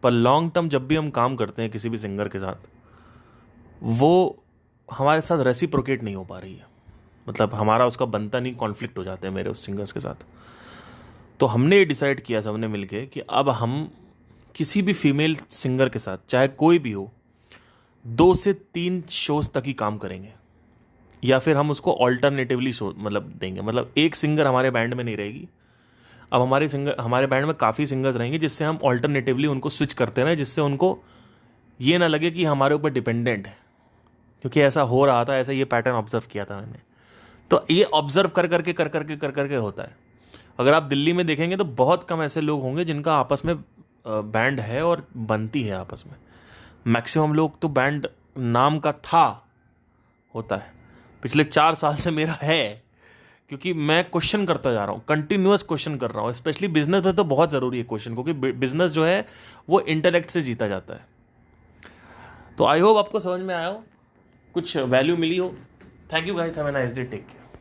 पर लॉन्ग टर्म जब भी हम काम करते हैं किसी भी सिंगर के साथ, वो हमारे साथ रेसिप्रोकेट नहीं हो पा रही है। मतलब हमारा उसका बनता नहीं, कॉन्फ्लिक्ट हो जाते हैं मेरे उस सिंगर्स के साथ। तो हमने ये डिसाइड किया सबने मिलके कि अब हम किसी भी फीमेल सिंगर के साथ, चाहे कोई भी हो, 2 से 3 शोज तक ही काम करेंगे, या फिर हम उसको ऑल्टरनेटिवली शो मतलब देंगे। मतलब एक सिंगर हमारे बैंड में नहीं रहेगी, अब हमारे बैंड में काफ़ी सिंगर्स रहेंगे, जिससे हम ऑल्टरनेटिवली उनको स्विच करते रहें, जिससे उनको ये ना लगे कि हमारे ऊपर डिपेंडेंट है। क्योंकि ऐसा हो रहा था, ऐसा ये पैटर्न ऑब्जर्व किया था मैंने। तो ये ऑब्जर्व कर करके होता है। अगर आप दिल्ली में देखेंगे तो बहुत कम ऐसे लोग होंगे जिनका आपस में बैंड है और बनती है आपस में। मैक्सिमम लोग तो बैंड नाम का था होता है। पिछले 4 साल से मेरा है, क्योंकि मैं क्वेश्चन करता जा रहा हूँ, कंटिन्यूअस क्वेश्चन कर रहा हूँ। स्पेशली बिजनेस में तो बहुत ज़रूरी है क्वेश्चन, क्योंकि बिजनेस जो है वो इंटेलेक्ट से जीता जाता है। तो आई होप आपको समझ में आया हो, कुछ वैल्यू मिली हो। Thank you guys, have a nice day, take care.